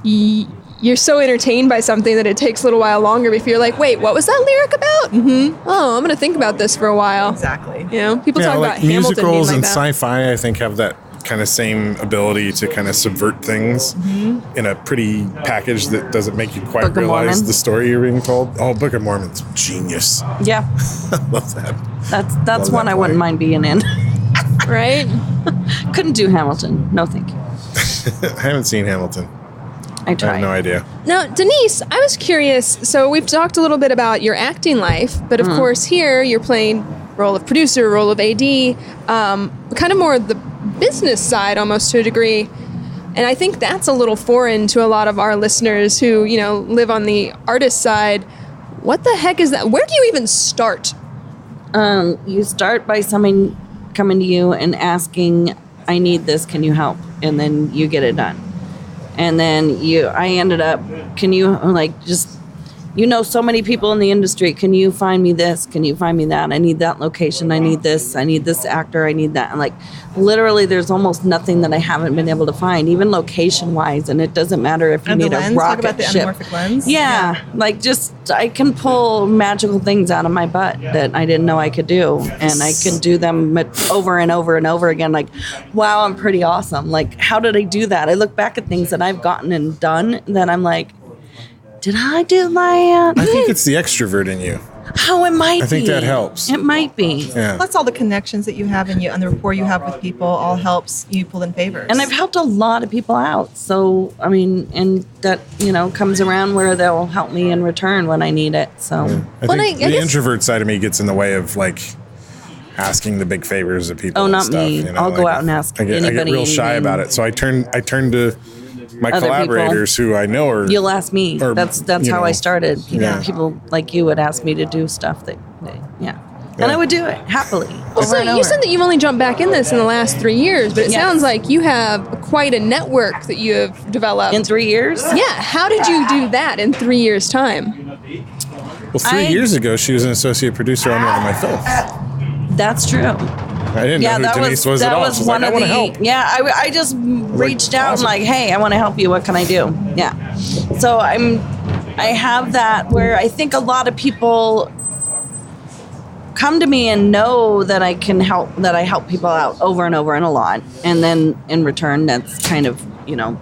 you're so entertained by something that it takes a little while longer before you're like, wait, what was that lyric about? Mm-hmm. Oh, I'm going to think about this for a while. Exactly. You know, people talk about musicals Hamilton being like and that. sci-fi, I think, have that kind of same ability to kind of subvert things in a pretty package that doesn't make you quite realize the story you're being told. Oh, Book of Mormon's genius. Yeah. I love that. That's one I wouldn't mind being in. Right? Couldn't do Hamilton. No, thank you. I haven't seen Hamilton. I tried. I have no idea. Now, Denice, I was curious. So we've talked a little bit about your acting life, but of course here you're playing role of producer, role of AD, kind of more the business side almost to a degree. And I think that's a little foreign to a lot of our listeners who, you know, live on the artist side. What the heck is that? Where do you even start? You start by someone coming to you and asking, I need this, can you help? And then you get it done. And then I ended up, can you, like, just, you know, so many people in the industry, can you find me this? Can you find me that? I need that location. I need this actor. I need that. And like, literally, there's almost nothing that I haven't been able to find, even location-wise. And it doesn't matter if you need a rocket Talk about the ship. anamorphic lens. Yeah, like just, I can pull magical things out of my butt that I didn't know I could do. And I can do them over and over and over again. Like, wow, I'm pretty awesome. Like, how did I do that? I look back at things that I've gotten and done that I'm like, did I do that? I think it's the extrovert in you. Oh, it might be. I think that helps. It might be. Yeah. Plus all the connections that you have and the rapport you have with people all helps you pull in favors. And I've helped a lot of people out. So, I mean, and that, you know, comes around where they'll help me in return when I need it. So, I think the introvert side of me gets in the way of like asking the big favors of people. Oh, and not stuff, me. you know? I'll go out and ask I get real shy about it. So I turn to my Other collaborators people. who I know are. You'll ask me. That's how I started. You know, Yeah. people like you would ask me to do stuff that, and I would do it happily. So you said that you've only jumped back in this in the last 3 years, but it sounds like you have quite a network that you have developed. In 3 years? Yeah. How did you do that in 3 years' time? Well, 3 years ago, she was an associate producer on one of my films. That's true. I didn't know who Denice was at all. That was one of the. Yeah, I just reached out and like, hey, I want to help you. What can I do? Yeah. So I have that where I think a lot of people come to me and know that I can help, that I help people out over and over and a lot. And then in return, that's kind of, you know,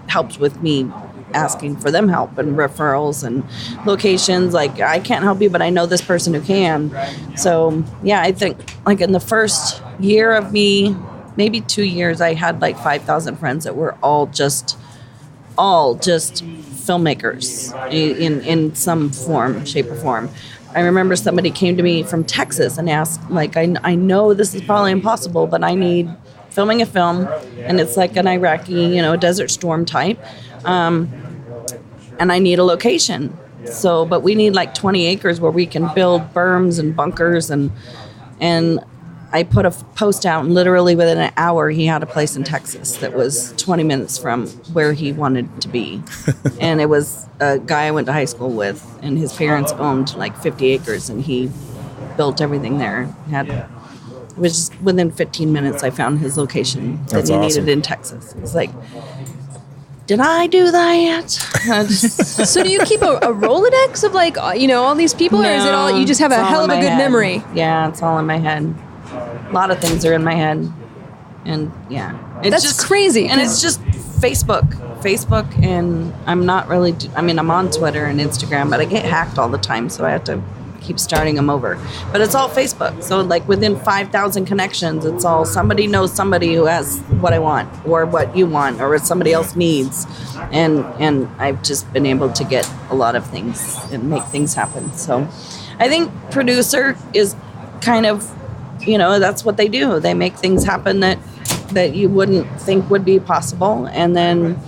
helps with me asking for them help and referrals and locations. Like, I can't help you, but I know this person who can. So, yeah, I think like in the first year of me, maybe 2 years, I had like 5,000 friends that were all just filmmakers in some form, shape or form. I remember somebody came to me from Texas and asked, like, I know this is probably impossible, but I need filming a film, and it's like an Iraqi, you know, Desert Storm type, and I need a location. So, but we need like 20 acres where we can build berms and bunkers, and I put a post out, and literally within an hour, he had a place in Texas that was 20 minutes from where he wanted to be. And it was a guy I went to high school with, and his parents owned like 50 acres, and he built everything there. It was just within 15 minutes, I found his location that he needed in Texas. It's like, did I do that? So do you keep a Rolodex of like, you know, all these people, or is it all, you just have a hell of a good memory? Yeah, it's all in my head. A lot of things are in my head. And yeah. That's just crazy. And it's just Facebook, and I'm not really, I'm on Twitter and Instagram, but I get hacked all the time, so I have to keep starting them over. But it's all Facebook. So like within 5,000 connections, it's all somebody knows somebody who has what I want or what you want or what somebody else needs. And I've just been able to get a lot of things and make things happen. So I think producer is kind of, you know, that's what they do. They make things happen that you wouldn't think would be possible. And then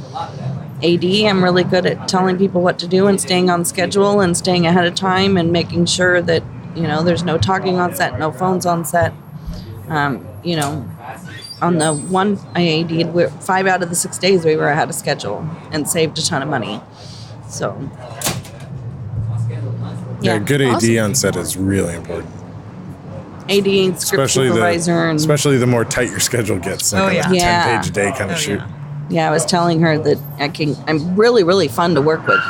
AD, I'm really good at telling people what to do and staying on schedule and staying ahead of time and making sure that There's no talking on set, no phones on set. On the one I AD'd, 5 out of the 6 days we were ahead of schedule and saved a ton of money. So, yeah, good AD on set is really important. AD and script supervisor. Especially the more tight your schedule gets. Like a 10-page a day kind of shoot. Yeah, I was telling her that I'm really, really fun to work with.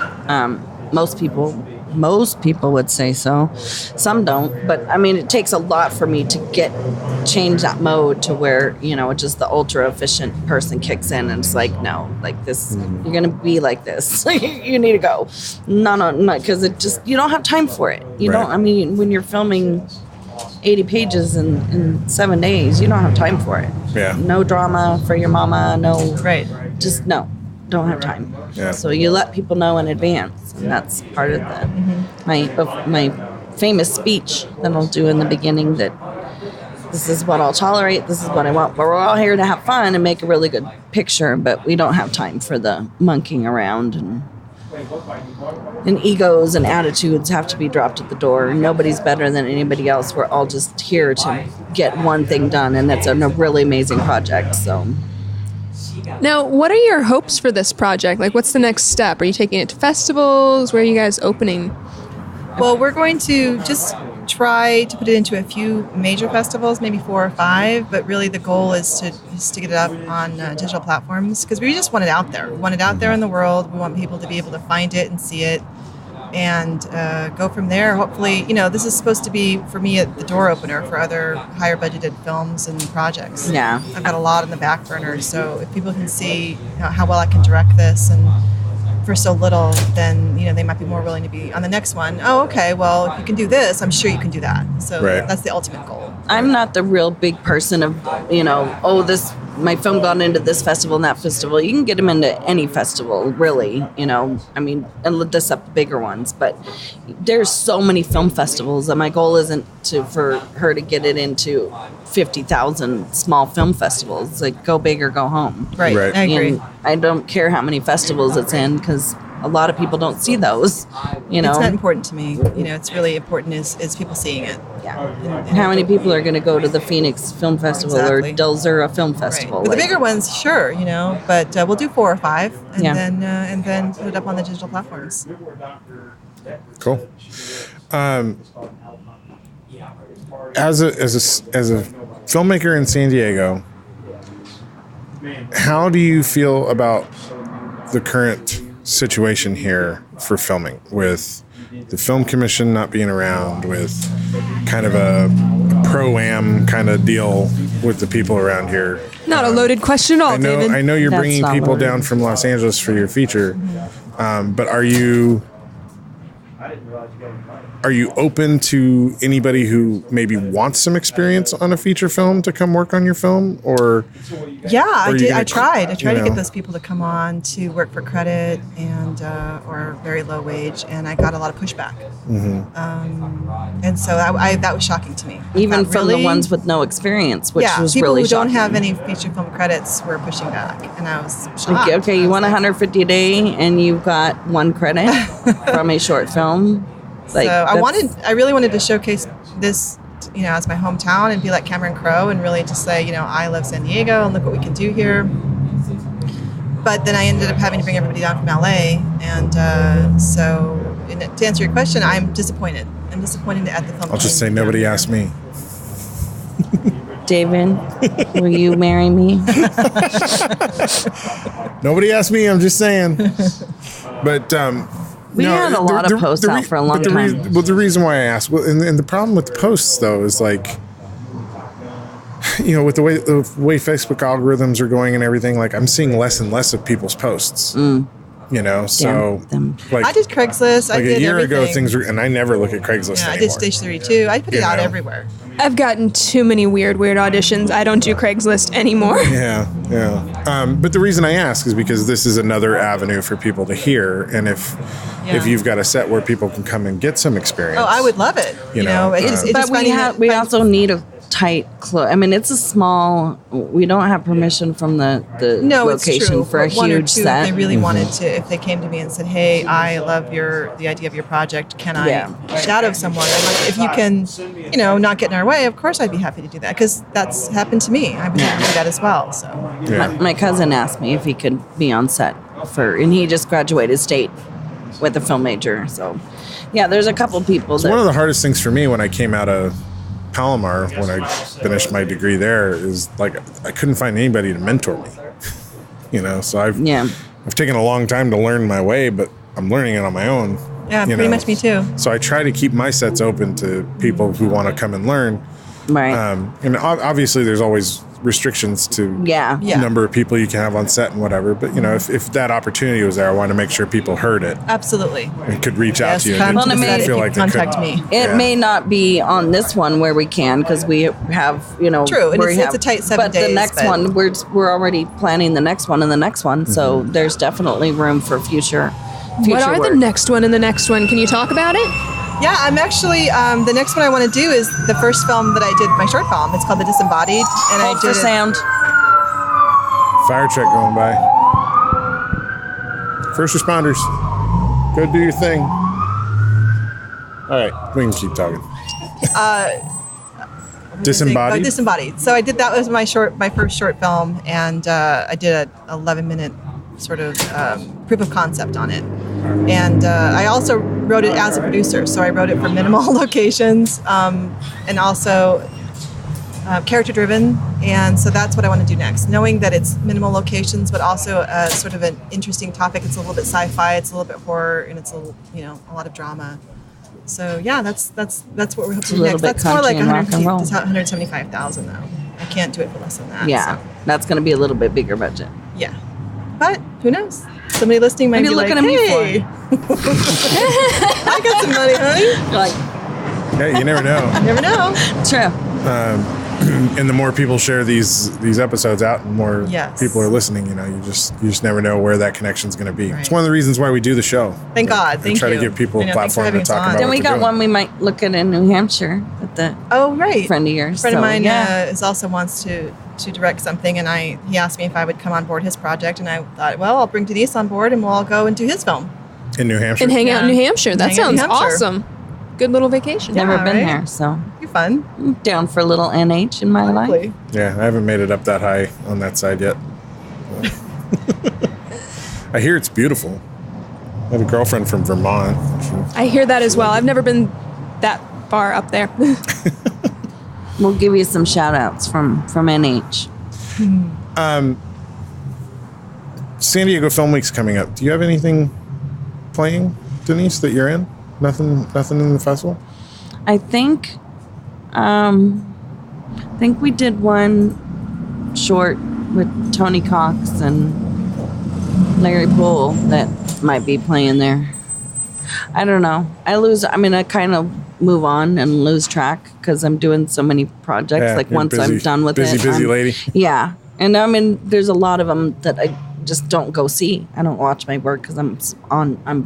Most people would say so. Some don't. But, it takes a lot for me to change that mode to where, just the ultra efficient person kicks in and it's like, no, like this, you're going to be like this. You need to go. No, because you don't have time for it. You don't, when you're filming 80 pages in 7 days, you don't have time for it. Yeah. No drama for your mama, no. Right. Just no. Don't have time. Yeah. So you let people know in advance, and that's part of my famous speech that I'll do in the beginning. That this is what I'll tolerate. This is what I want. But we're all here to have fun and make a really good picture. But we don't have time for the monkeying around and egos and attitudes have to be dropped at the door. Nobody's better than anybody else. We're all just here to get one thing done, and that's a really amazing project. So. Now, what are your hopes for this project? Like, what's the next step? Are you taking it to festivals? Where are you guys opening? Well, we're going to just try to put it into a few major festivals, maybe 4 or 5. But really, the goal is to get it up on digital platforms because we just want it out there. We want it out there in the world. We want people to be able to find it and see it, and go from there. Hopefully, this is supposed to be, for me, the door opener for other higher budgeted films and projects. Yeah. I've got a lot in the back burner, so if people can see how well I can direct this and for so little, then, they might be more willing to be on the next one. Oh, okay, well, if you can do this, I'm sure you can do that. So That's the ultimate goal. I'm not the real big person of, my film got into this festival and that festival. You can get them into any festival, really, and lift this up the bigger ones. But there's so many film festivals that my goal isn't for her to get it into 50,000 small film festivals. Like, go big or go home. Right. I agree. And I don't care how many festivals it's in because a lot of people don't see those, It's not important to me. It's really important is people seeing it. Yeah. And how many people are going to go to the Phoenix Film Festival or Del Zura Film Festival? But the bigger ones, sure, but we'll do 4 or 5 and then put it up on the digital platforms. Cool. As a filmmaker in San Diego, how do you feel about the current situation here for filming, with the film commission not being around, with kind of a pro-am kind of deal with the people around here? Not a loaded question at all, David. I know you're bringing people down from Los Angeles for your feature, but are you open to anybody who maybe wants some experience on a feature film to come work on your film? Or I did. I tried to get those people to come on to work for credit and or very low wage, and I got a lot of pushback. And so that was shocking to me. Even from the ones with no experience, which was really shocking. People who don't have any feature film credits were pushing back, and I was shocked. Okay, you want $150 a day, and you've got 1 credit from a short film. So I really wanted to showcase this, as my hometown and be like Cameron Crowe and really just say, I love San Diego and look what we can do here. But then I ended up having to bring everybody down from LA. And so to answer your question, I'm disappointed. I'm disappointed at the film. I'll just say nobody asked me. David, will you marry me? Nobody asked me, I'm just saying. But we had a lot of posts out for a long time. The reason why I asked, and the problem with the posts, though, is like, with the way Facebook algorithms are going and everything, like, I'm seeing less and less of people's posts. So like I did Craigslist. Like I did a year everything. ago, things were, and I never look at Craigslist anymore. I did Stage 3 too. I put it out everywhere. I've gotten too many weird auditions. I don't do Craigslist anymore. Yeah. But the reason I ask is because this is another avenue for people to hear, and if you've got a set where people can come and get some experience. Oh, I would love it. You know, but we also need tight I mean, it's a small. We don't have permission from the location for a one huge or two, set. If they really wanted to, if they came to me and said, "Hey, I love the idea of your project. Can I shadow someone?" I'm like, if you can, not get in our way, of course I'd be happy to do that because that's happened to me. I would happy to do that as well. So my cousin asked me if he could be on set and he just graduated state with a film major. So there's a couple people. It's one of the hardest things for me when I came out of Palomar, when I finished my degree there, is like I couldn't find anybody to mentor me. So I've taken a long time to learn my way, but I'm learning it on my own. Yeah, pretty much me too. So I try to keep my sets open to people who want to come and learn. Right. And obviously there's always restrictions to number of people you can have on set and whatever. But, if that opportunity was there, I want to make sure people heard it. Absolutely. And could reach out to you. Come and to the feel like contact me. It may not be on this one where we can because we have, True, and it's a tight 7 days. But the next one, we're already planning the next one and the next one. Mm-hmm. So there's definitely room for future What are work. the next one and the next one? Can you talk about it? Yeah, I'm actually, the next one I want to do is the first film that I did, my short film. It's called The Disembodied. And Hold for sound. Fire truck going by. First responders, go do your thing. All right, we can keep talking. Disembodied? Disembodied. So I did, that was my first short film, and I did an 11-minute sort of proof of concept on it. And I also wrote it as a producer, so I wrote it for minimal locations and also character-driven, and so that's what I want to do next. Knowing that it's minimal locations, but also sort of an interesting topic. It's a little bit sci-fi, it's a little bit horror, and it's a lot of drama. So yeah, that's what we're hoping to do next. That's more like 175,000 though. I can't do it for less than that. Yeah, so. That's going to be a little bit bigger budget. Yeah, but who knows? Somebody listening might be like, looking at me "Hey, I got some money, honey." Yeah, you never know. You never know. True. And the more people share these episodes out, and more people are listening. You just never know where that connection's going to be. Right. It's one of the reasons why we do the show. Thank God. Thank you. Try to give people a platform to talk about. Then we got one we might look at in New Hampshire with the friend of yours. A friend of mine also wants to direct something, and he asked me if I would come on board his project, and I thought, well, I'll bring Denice on board, and we'll all go and do his film in New Hampshire and hang out in New Hampshire. That sounds awesome. Good little vacation. Never been there, so you're fun. I'm down for a little NH in my life. Yeah, I haven't made it up that high on that side yet. I hear it's beautiful. I have a girlfriend from Vermont. I hear that as well. I've never been that far up there. We'll give you some shout outs from NH. San Diego Film Week's coming up. Do you have anything playing, Denice, that you're in? Nothing in the festival? I think we did one short with Tony Cox and Larry Poole that might be playing there. I don't know. I kind of move on and lose track because I'm doing so many projects. Yeah, once busy, I'm done with busy lady. Yeah. And there's a lot of them that I just don't go see. I don't watch my work because I'm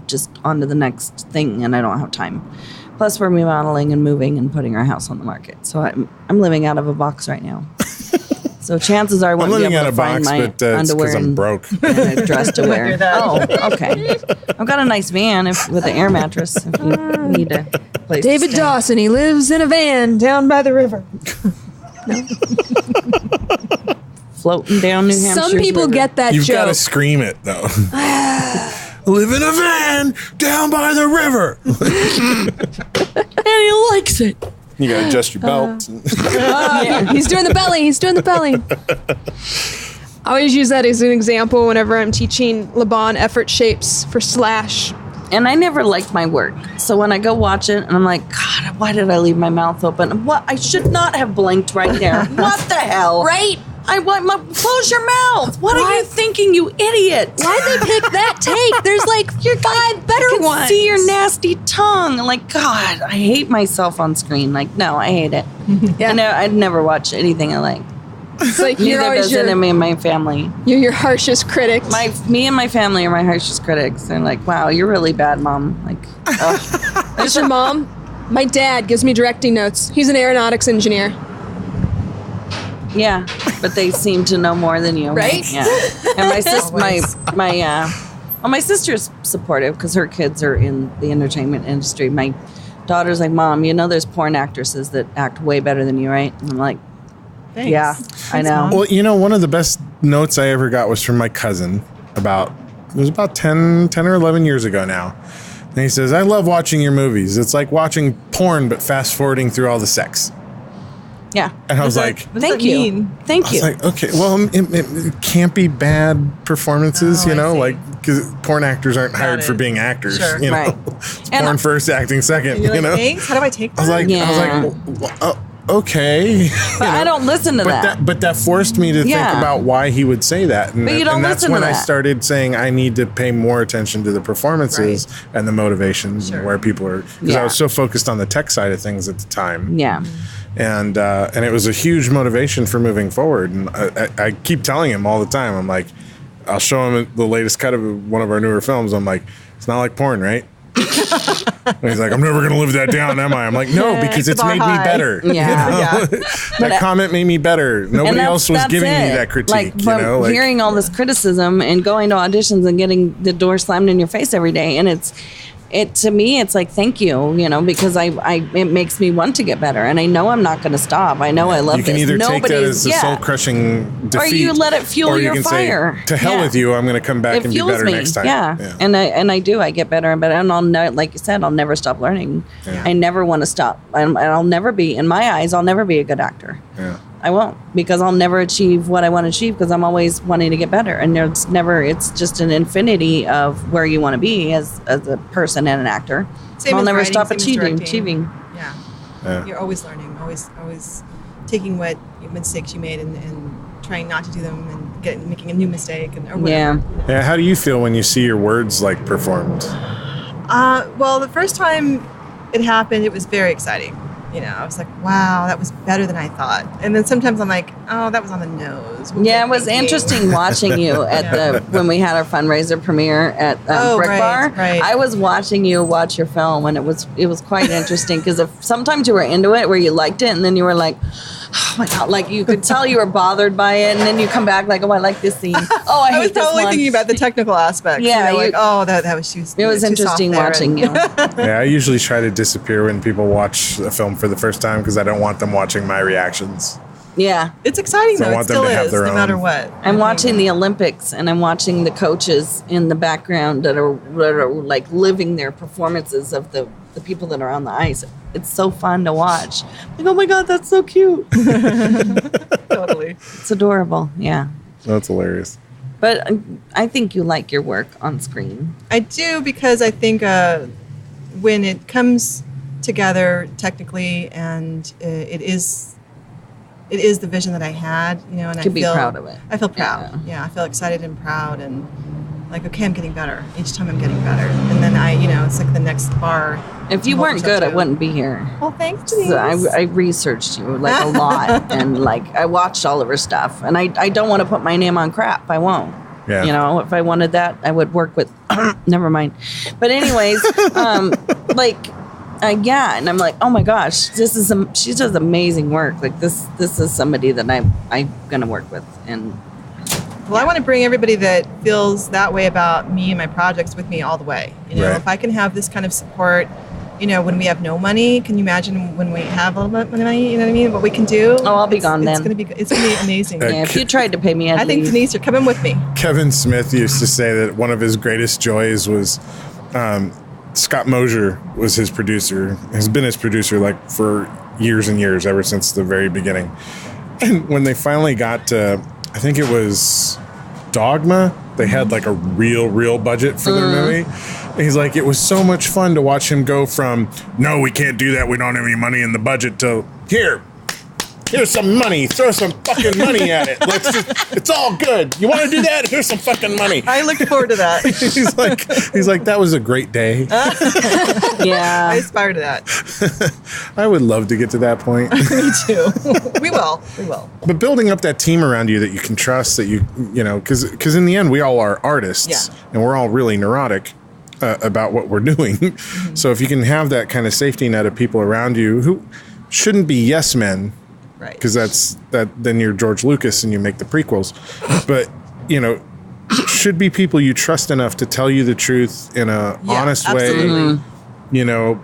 just on to the next thing and I don't have time. Plus we're remodeling and moving and putting our house on the market. So I'm living out of a box right now. So chances are I won't be able to find my underwear I'm broke. and a dress to wear. Oh, okay. I've got a nice van with an air mattress if you need a place David to stay. Dawson, he lives in a van down by the river. Floating down New Hampshire. Some people get that You've joke. got to scream it, though. Live in a van down by the river. And he likes it. You got to adjust your belt. He's doing the belly. He's doing the belly. I always use that as an example whenever I'm teaching Laban effort shapes for Slash. And I never liked my work. So when I go watch it, and I'm like, God, why did I leave my mouth open? What? I should not have blinked right there. What the hell? Right? Close your mouth. What are you thinking, you idiot? Why'd they pick that take? There's like 5 better ones. See your nasty tongue. Like, God, I hate myself on screen. Like, no, I hate it. Yeah. I'd never watch anything I like. It's like Neither does any of me and my family. You're your harshest critics. Me and my family are my harshest critics. They're like, wow, you're really bad, Mom. Like, Is your mom? My dad gives me directing notes. He's an aeronautics engineer. Yeah, but they seem to know more than you. Right? Yeah. And my my sister's supportive because her kids are in the entertainment industry. My daughter's like, Mom, you know there's porn actresses that act way better than you, right? And I'm like, Thanks. yeah, I know. Well, you know, one of the best notes I ever got was from my cousin it was about 10 or 11 years ago now. And he says, I love watching your movies. It's like watching porn, but fast forwarding through all the sex. Yeah. And I was like, thank you. Thank you. I was like, okay, well, it can't be bad performances, you know, like, because porn actors aren't hired for being actors, you know. Right. It's porn first, acting second, you know. Thanks? How do I take that? I was like, okay. But I don't listen to that. But that forced me to think about why he would say that. And, but you don't and that's listen when to I that. started saying I need to pay more attention to the performances and the motivations and where people are. Because I was so focused on the tech side of things at the time. Yeah. And it was a huge motivation for moving forward. And I keep telling him all the time, I'm like, I'll show him the latest cut of one of our newer films. I'm like, it's not like porn, right? And he's like, I'm never going to live that down, am I? I'm like, no, because it's made me better. Yeah. You know? That comment made me better. Nobody else was giving me that critique. Like, you know, like, hearing all this criticism and going to auditions and getting the door slammed in your face every day. And to me, it's like, thank you, you know, because it makes me want to get better. And I know I'm not going to stop. I know I love this. You can either take that as a soul-crushing defeat. Or you let it fuel your fire. Say, to hell with you, I'm going to come back and be better next time. Yeah. And I do. I get better and better. And like you said, I'll never stop learning. Yeah. I never want to stop. And I'll never be, in my eyes, I'll never be a good actor. Yeah. I won't, because I'll never achieve what I want to achieve because I'm always wanting to get better. And it's just an infinity of where you want to be as a person and an actor. I'll never stop achieving. Yeah. You're always learning, always taking what mistakes you made and trying not to do them and making a new mistake or whatever. Yeah. How do you feel when you see your words like performed? Well, the first time it happened, it was very exciting. You know, I was like, wow, that was better than I thought. And then sometimes I'm like, oh, that was on the nose. Yeah, it was interesting watching you at when we had our fundraiser premiere at Brick Bar. Right. I was watching you watch your film, and it was quite interesting because sometimes you were into it where you liked it, and then you were like, oh my God, like you could tell you were bothered by it, and then you come back like, oh, I like this scene. Oh, I hate this one. I was totally thinking about the technical aspects. Yeah, you know, like, oh, that was too. It was interesting watching you. Yeah, I usually try to disappear when people watch a film for the first time because I don't want them watching my reactions. Yeah. It's exciting, so though. I want It still them to have is, their no own. matter what. I'm watching the Olympics, and I'm watching the coaches in the background that are like living their performances of the people that are on the ice. It's so fun to watch. Like, oh my God, that's so cute. Totally. It's adorable. Yeah. That's hilarious. But I think you like your work on screen. I do, because I think when it comes together technically, and it is the vision that I had, you know, and I feel proud of it. I feel proud. Yeah, I feel excited and proud, and like, okay, I'm getting better. Each time I'm getting better, and then it's like the next bar. If you weren't good, I wouldn't be here. Well, thanks, Denice. So I researched you like a lot, and like I watched all of her stuff, and I don't want to put my name on crap. I won't. Yeah. You know, if I wanted that, I would work with. Never mind. But anyways, yeah, and I'm like, oh my gosh, she does amazing work. Like this is somebody that I'm gonna work with, and. Well, I want to bring everybody that feels that way about me and my projects with me all the way. You know, if I can have this kind of support, you know, when we have no money, can you imagine when we have a little bit of money? You know what I mean? What we can do? Oh, I'll be gone then. It's gonna be amazing. Yeah, if you tried to pay me, I think Denice, you're coming with me. Kevin Smith used to say that one of his greatest joys was Scott Mosier was his producer. Has been his producer like for years and years, ever since the very beginning. And when they finally got to, I think it was Dogma, they had like a real budget for their movie. And he's like, it was so much fun to watch him go from, no, we can't do that, we don't have any money in the budget, to here's some money, throw some fucking money at it. It's all good. You want to do that? Here's some fucking money. I look forward to that. he's like, that was a great day. Yeah. I aspire to that. I would love to get to that point. Me too. We will. But building up that team around you that you can trust, that you know, because in the end, we all are artists, and we're all really neurotic about what we're doing. Mm-hmm. So if you can have that kind of safety net of people around you who shouldn't be yes men, Right. Because then you're George Lucas and you make the prequels. But, should be people you trust enough to tell you the truth in a honest way,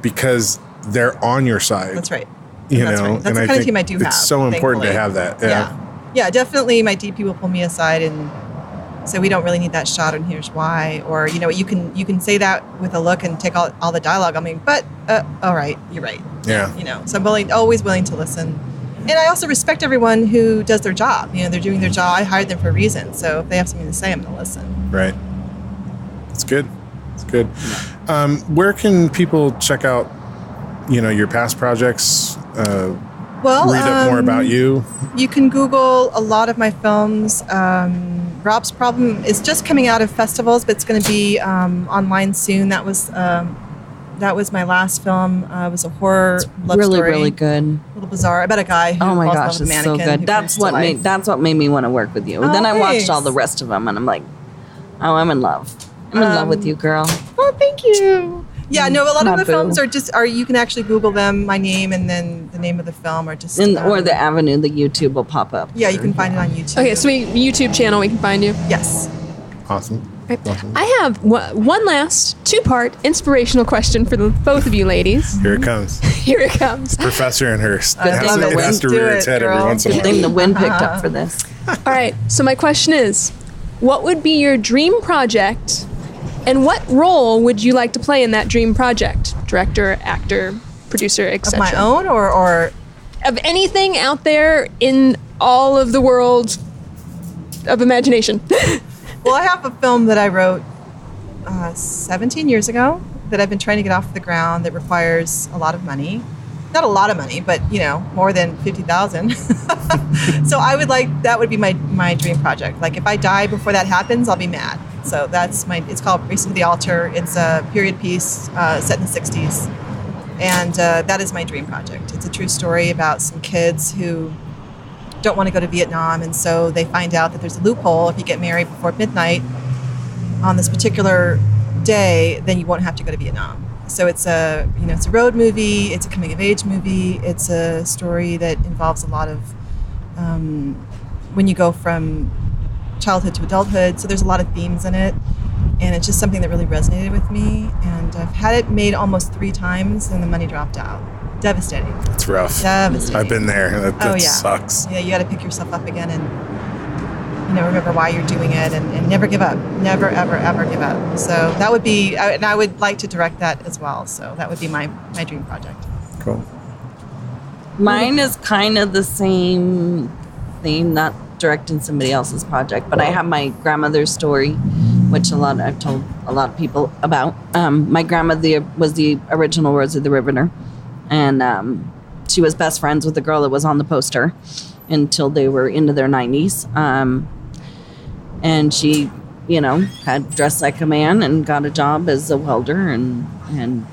because they're on your side. That's right. That's right. That's the kind of team I do have. It's so important to have that. Yeah, definitely my DP will pull me aside and say, we don't really need that shot and here's why. Or, you can say that with a look and take all the dialogue. I mean, but, all right, you're right. Yeah. So I'm always willing to listen. And I also respect everyone who does their job. They're doing their job. I hired them for a reason. So if they have something to say, I'm going to listen. Right. It's good. It's good. Where can people check out, your past projects? Read up more about you. You can Google a lot of my films. Rob's Problem is just coming out of festivals, but it's going to be online soon. That was my last film. It was a horror love story. Really good. A little bizarre about a guy who falls in love with a it's so mannequin. good. That's what made me want to work with you. Then I watched all the rest of them, and I'm like, oh, I'm in love. I'm in love with you, girl. Oh, thank you. Yeah, no, a lot of the films are you can actually Google them, my name, and then the name of the film, or just or the avenue, the YouTube will pop up. Yeah, you can find it on YouTube. Okay, so YouTube channel, we can find you. Yes. Awesome. Right. Awesome. I have one last 2-part inspirational question for both of you ladies. Here it comes. Here it comes. Professor and her has to rear its head every once in a while. Good thing the wind picked up for this. All right, so my question is, what would be your dream project, and what role would you like to play in that dream project? Director, actor, producer, etc. Of my own or of anything out there in all of the world of imagination? Well, I have a film that I wrote 17 years ago that I've been trying to get off the ground that requires a lot of money. Not a lot of money, but, more than $50,000. So that would be my dream project. Like, if I die before that happens, I'll be mad. So it's called Racing to the Altar. It's a period piece set in the 60s. And that is my dream project. It's a true story about some kids who don't want to go to Vietnam, and so they find out that there's a loophole. If you get married before midnight on this particular day, then you won't have to go to Vietnam. So it's a road movie. It's a coming of age movie. It's a story that involves a lot of when you go from childhood to adulthood. So there's a lot of themes in it, and it's just something that really resonated with me. And I've had it made almost 3 times, and the money dropped out. Devastating. It's rough. Devastating. I've been there. That sucks. Yeah, you got to pick yourself up again and remember why you're doing it, and never give up. Never, ever, ever give up. So that would be, and I would like to direct that as well. So that would be my dream project. Cool. Mine is kind of the same theme, not directing somebody else's project, but I have my grandmother's story, which I've told a lot of people about. My grandmother was the original Rosie the Riveter. And she was best friends with the girl that was on the poster until they were into their 90s. And she, had dressed like a man and got a job as a welder. And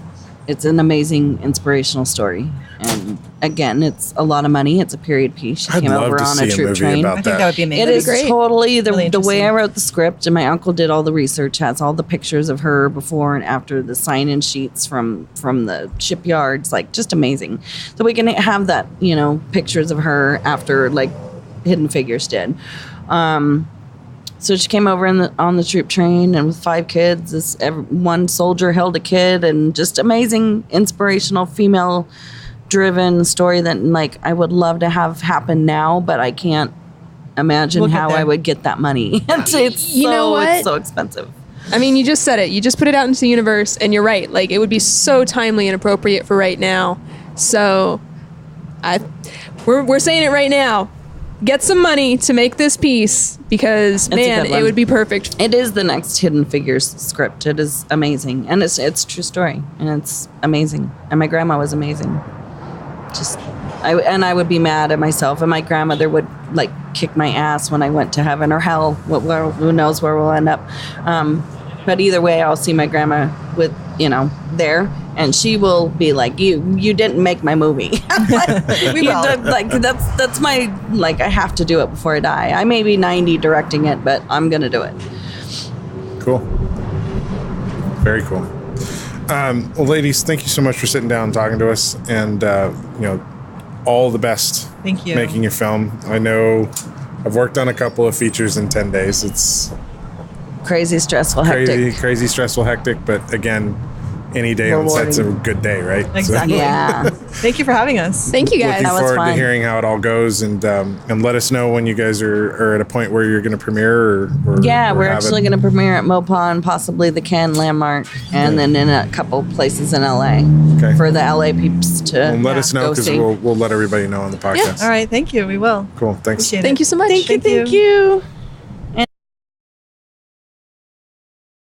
it's an amazing, inspirational story. And again, it's a lot of money. It's a period piece. She came over on a troop train. I think that would be amazing. It is great. Totally the way I wrote the script, and my uncle did all the research, has all the pictures of her before and after, the sign-in sheets from the shipyards, like just amazing. So we can have that, pictures of her after, like Hidden Figures did. So she came over on the troop train, and with 5 kids, one soldier held a kid, and just amazing, inspirational, female-driven story that, like, I would love to have happen now, but I can't imagine how I would get that money. It's so expensive. I mean, you just said it. You just put it out into the universe, and you're right. Like, it would be so timely and appropriate for right now. So, we're saying it right now. Get some money to make this piece, because it would be perfect. It is the next Hidden Figures script. It is amazing, and it's a true story, and it's amazing. And my grandma was amazing. I would be mad at myself, and my grandmother would like kick my ass when I went to heaven or hell. Who knows where we'll end up? But either way, I'll see my grandma with there, and she will be like, "You didn't make my movie." We will. That's my I have to do it before I die. I may be 90 directing it, but I'm gonna do it. Cool. Very cool. Well, ladies, thank you so much for sitting down and talking to us, and all the best Thank you. Making your film. I know I've worked on a couple of features in 10 days. It's crazy, stressful, hectic. Crazy, stressful, hectic. But again, any day on set's a good day, right? Exactly. So, Yeah. Thank you for having us. Thank you guys. looking forward to hearing how it all goes, and let us know when you guys are at a point where you're going to premiere. Or we're actually going to premiere at Mopon, possibly the Cannes Landmark, and then in a couple places in LA for the LA peeps to let us know, because we'll let everybody know on the podcast. All right. Thank you. We will. Cool. Thanks. Appreciate it. Thank you so much. Thank you.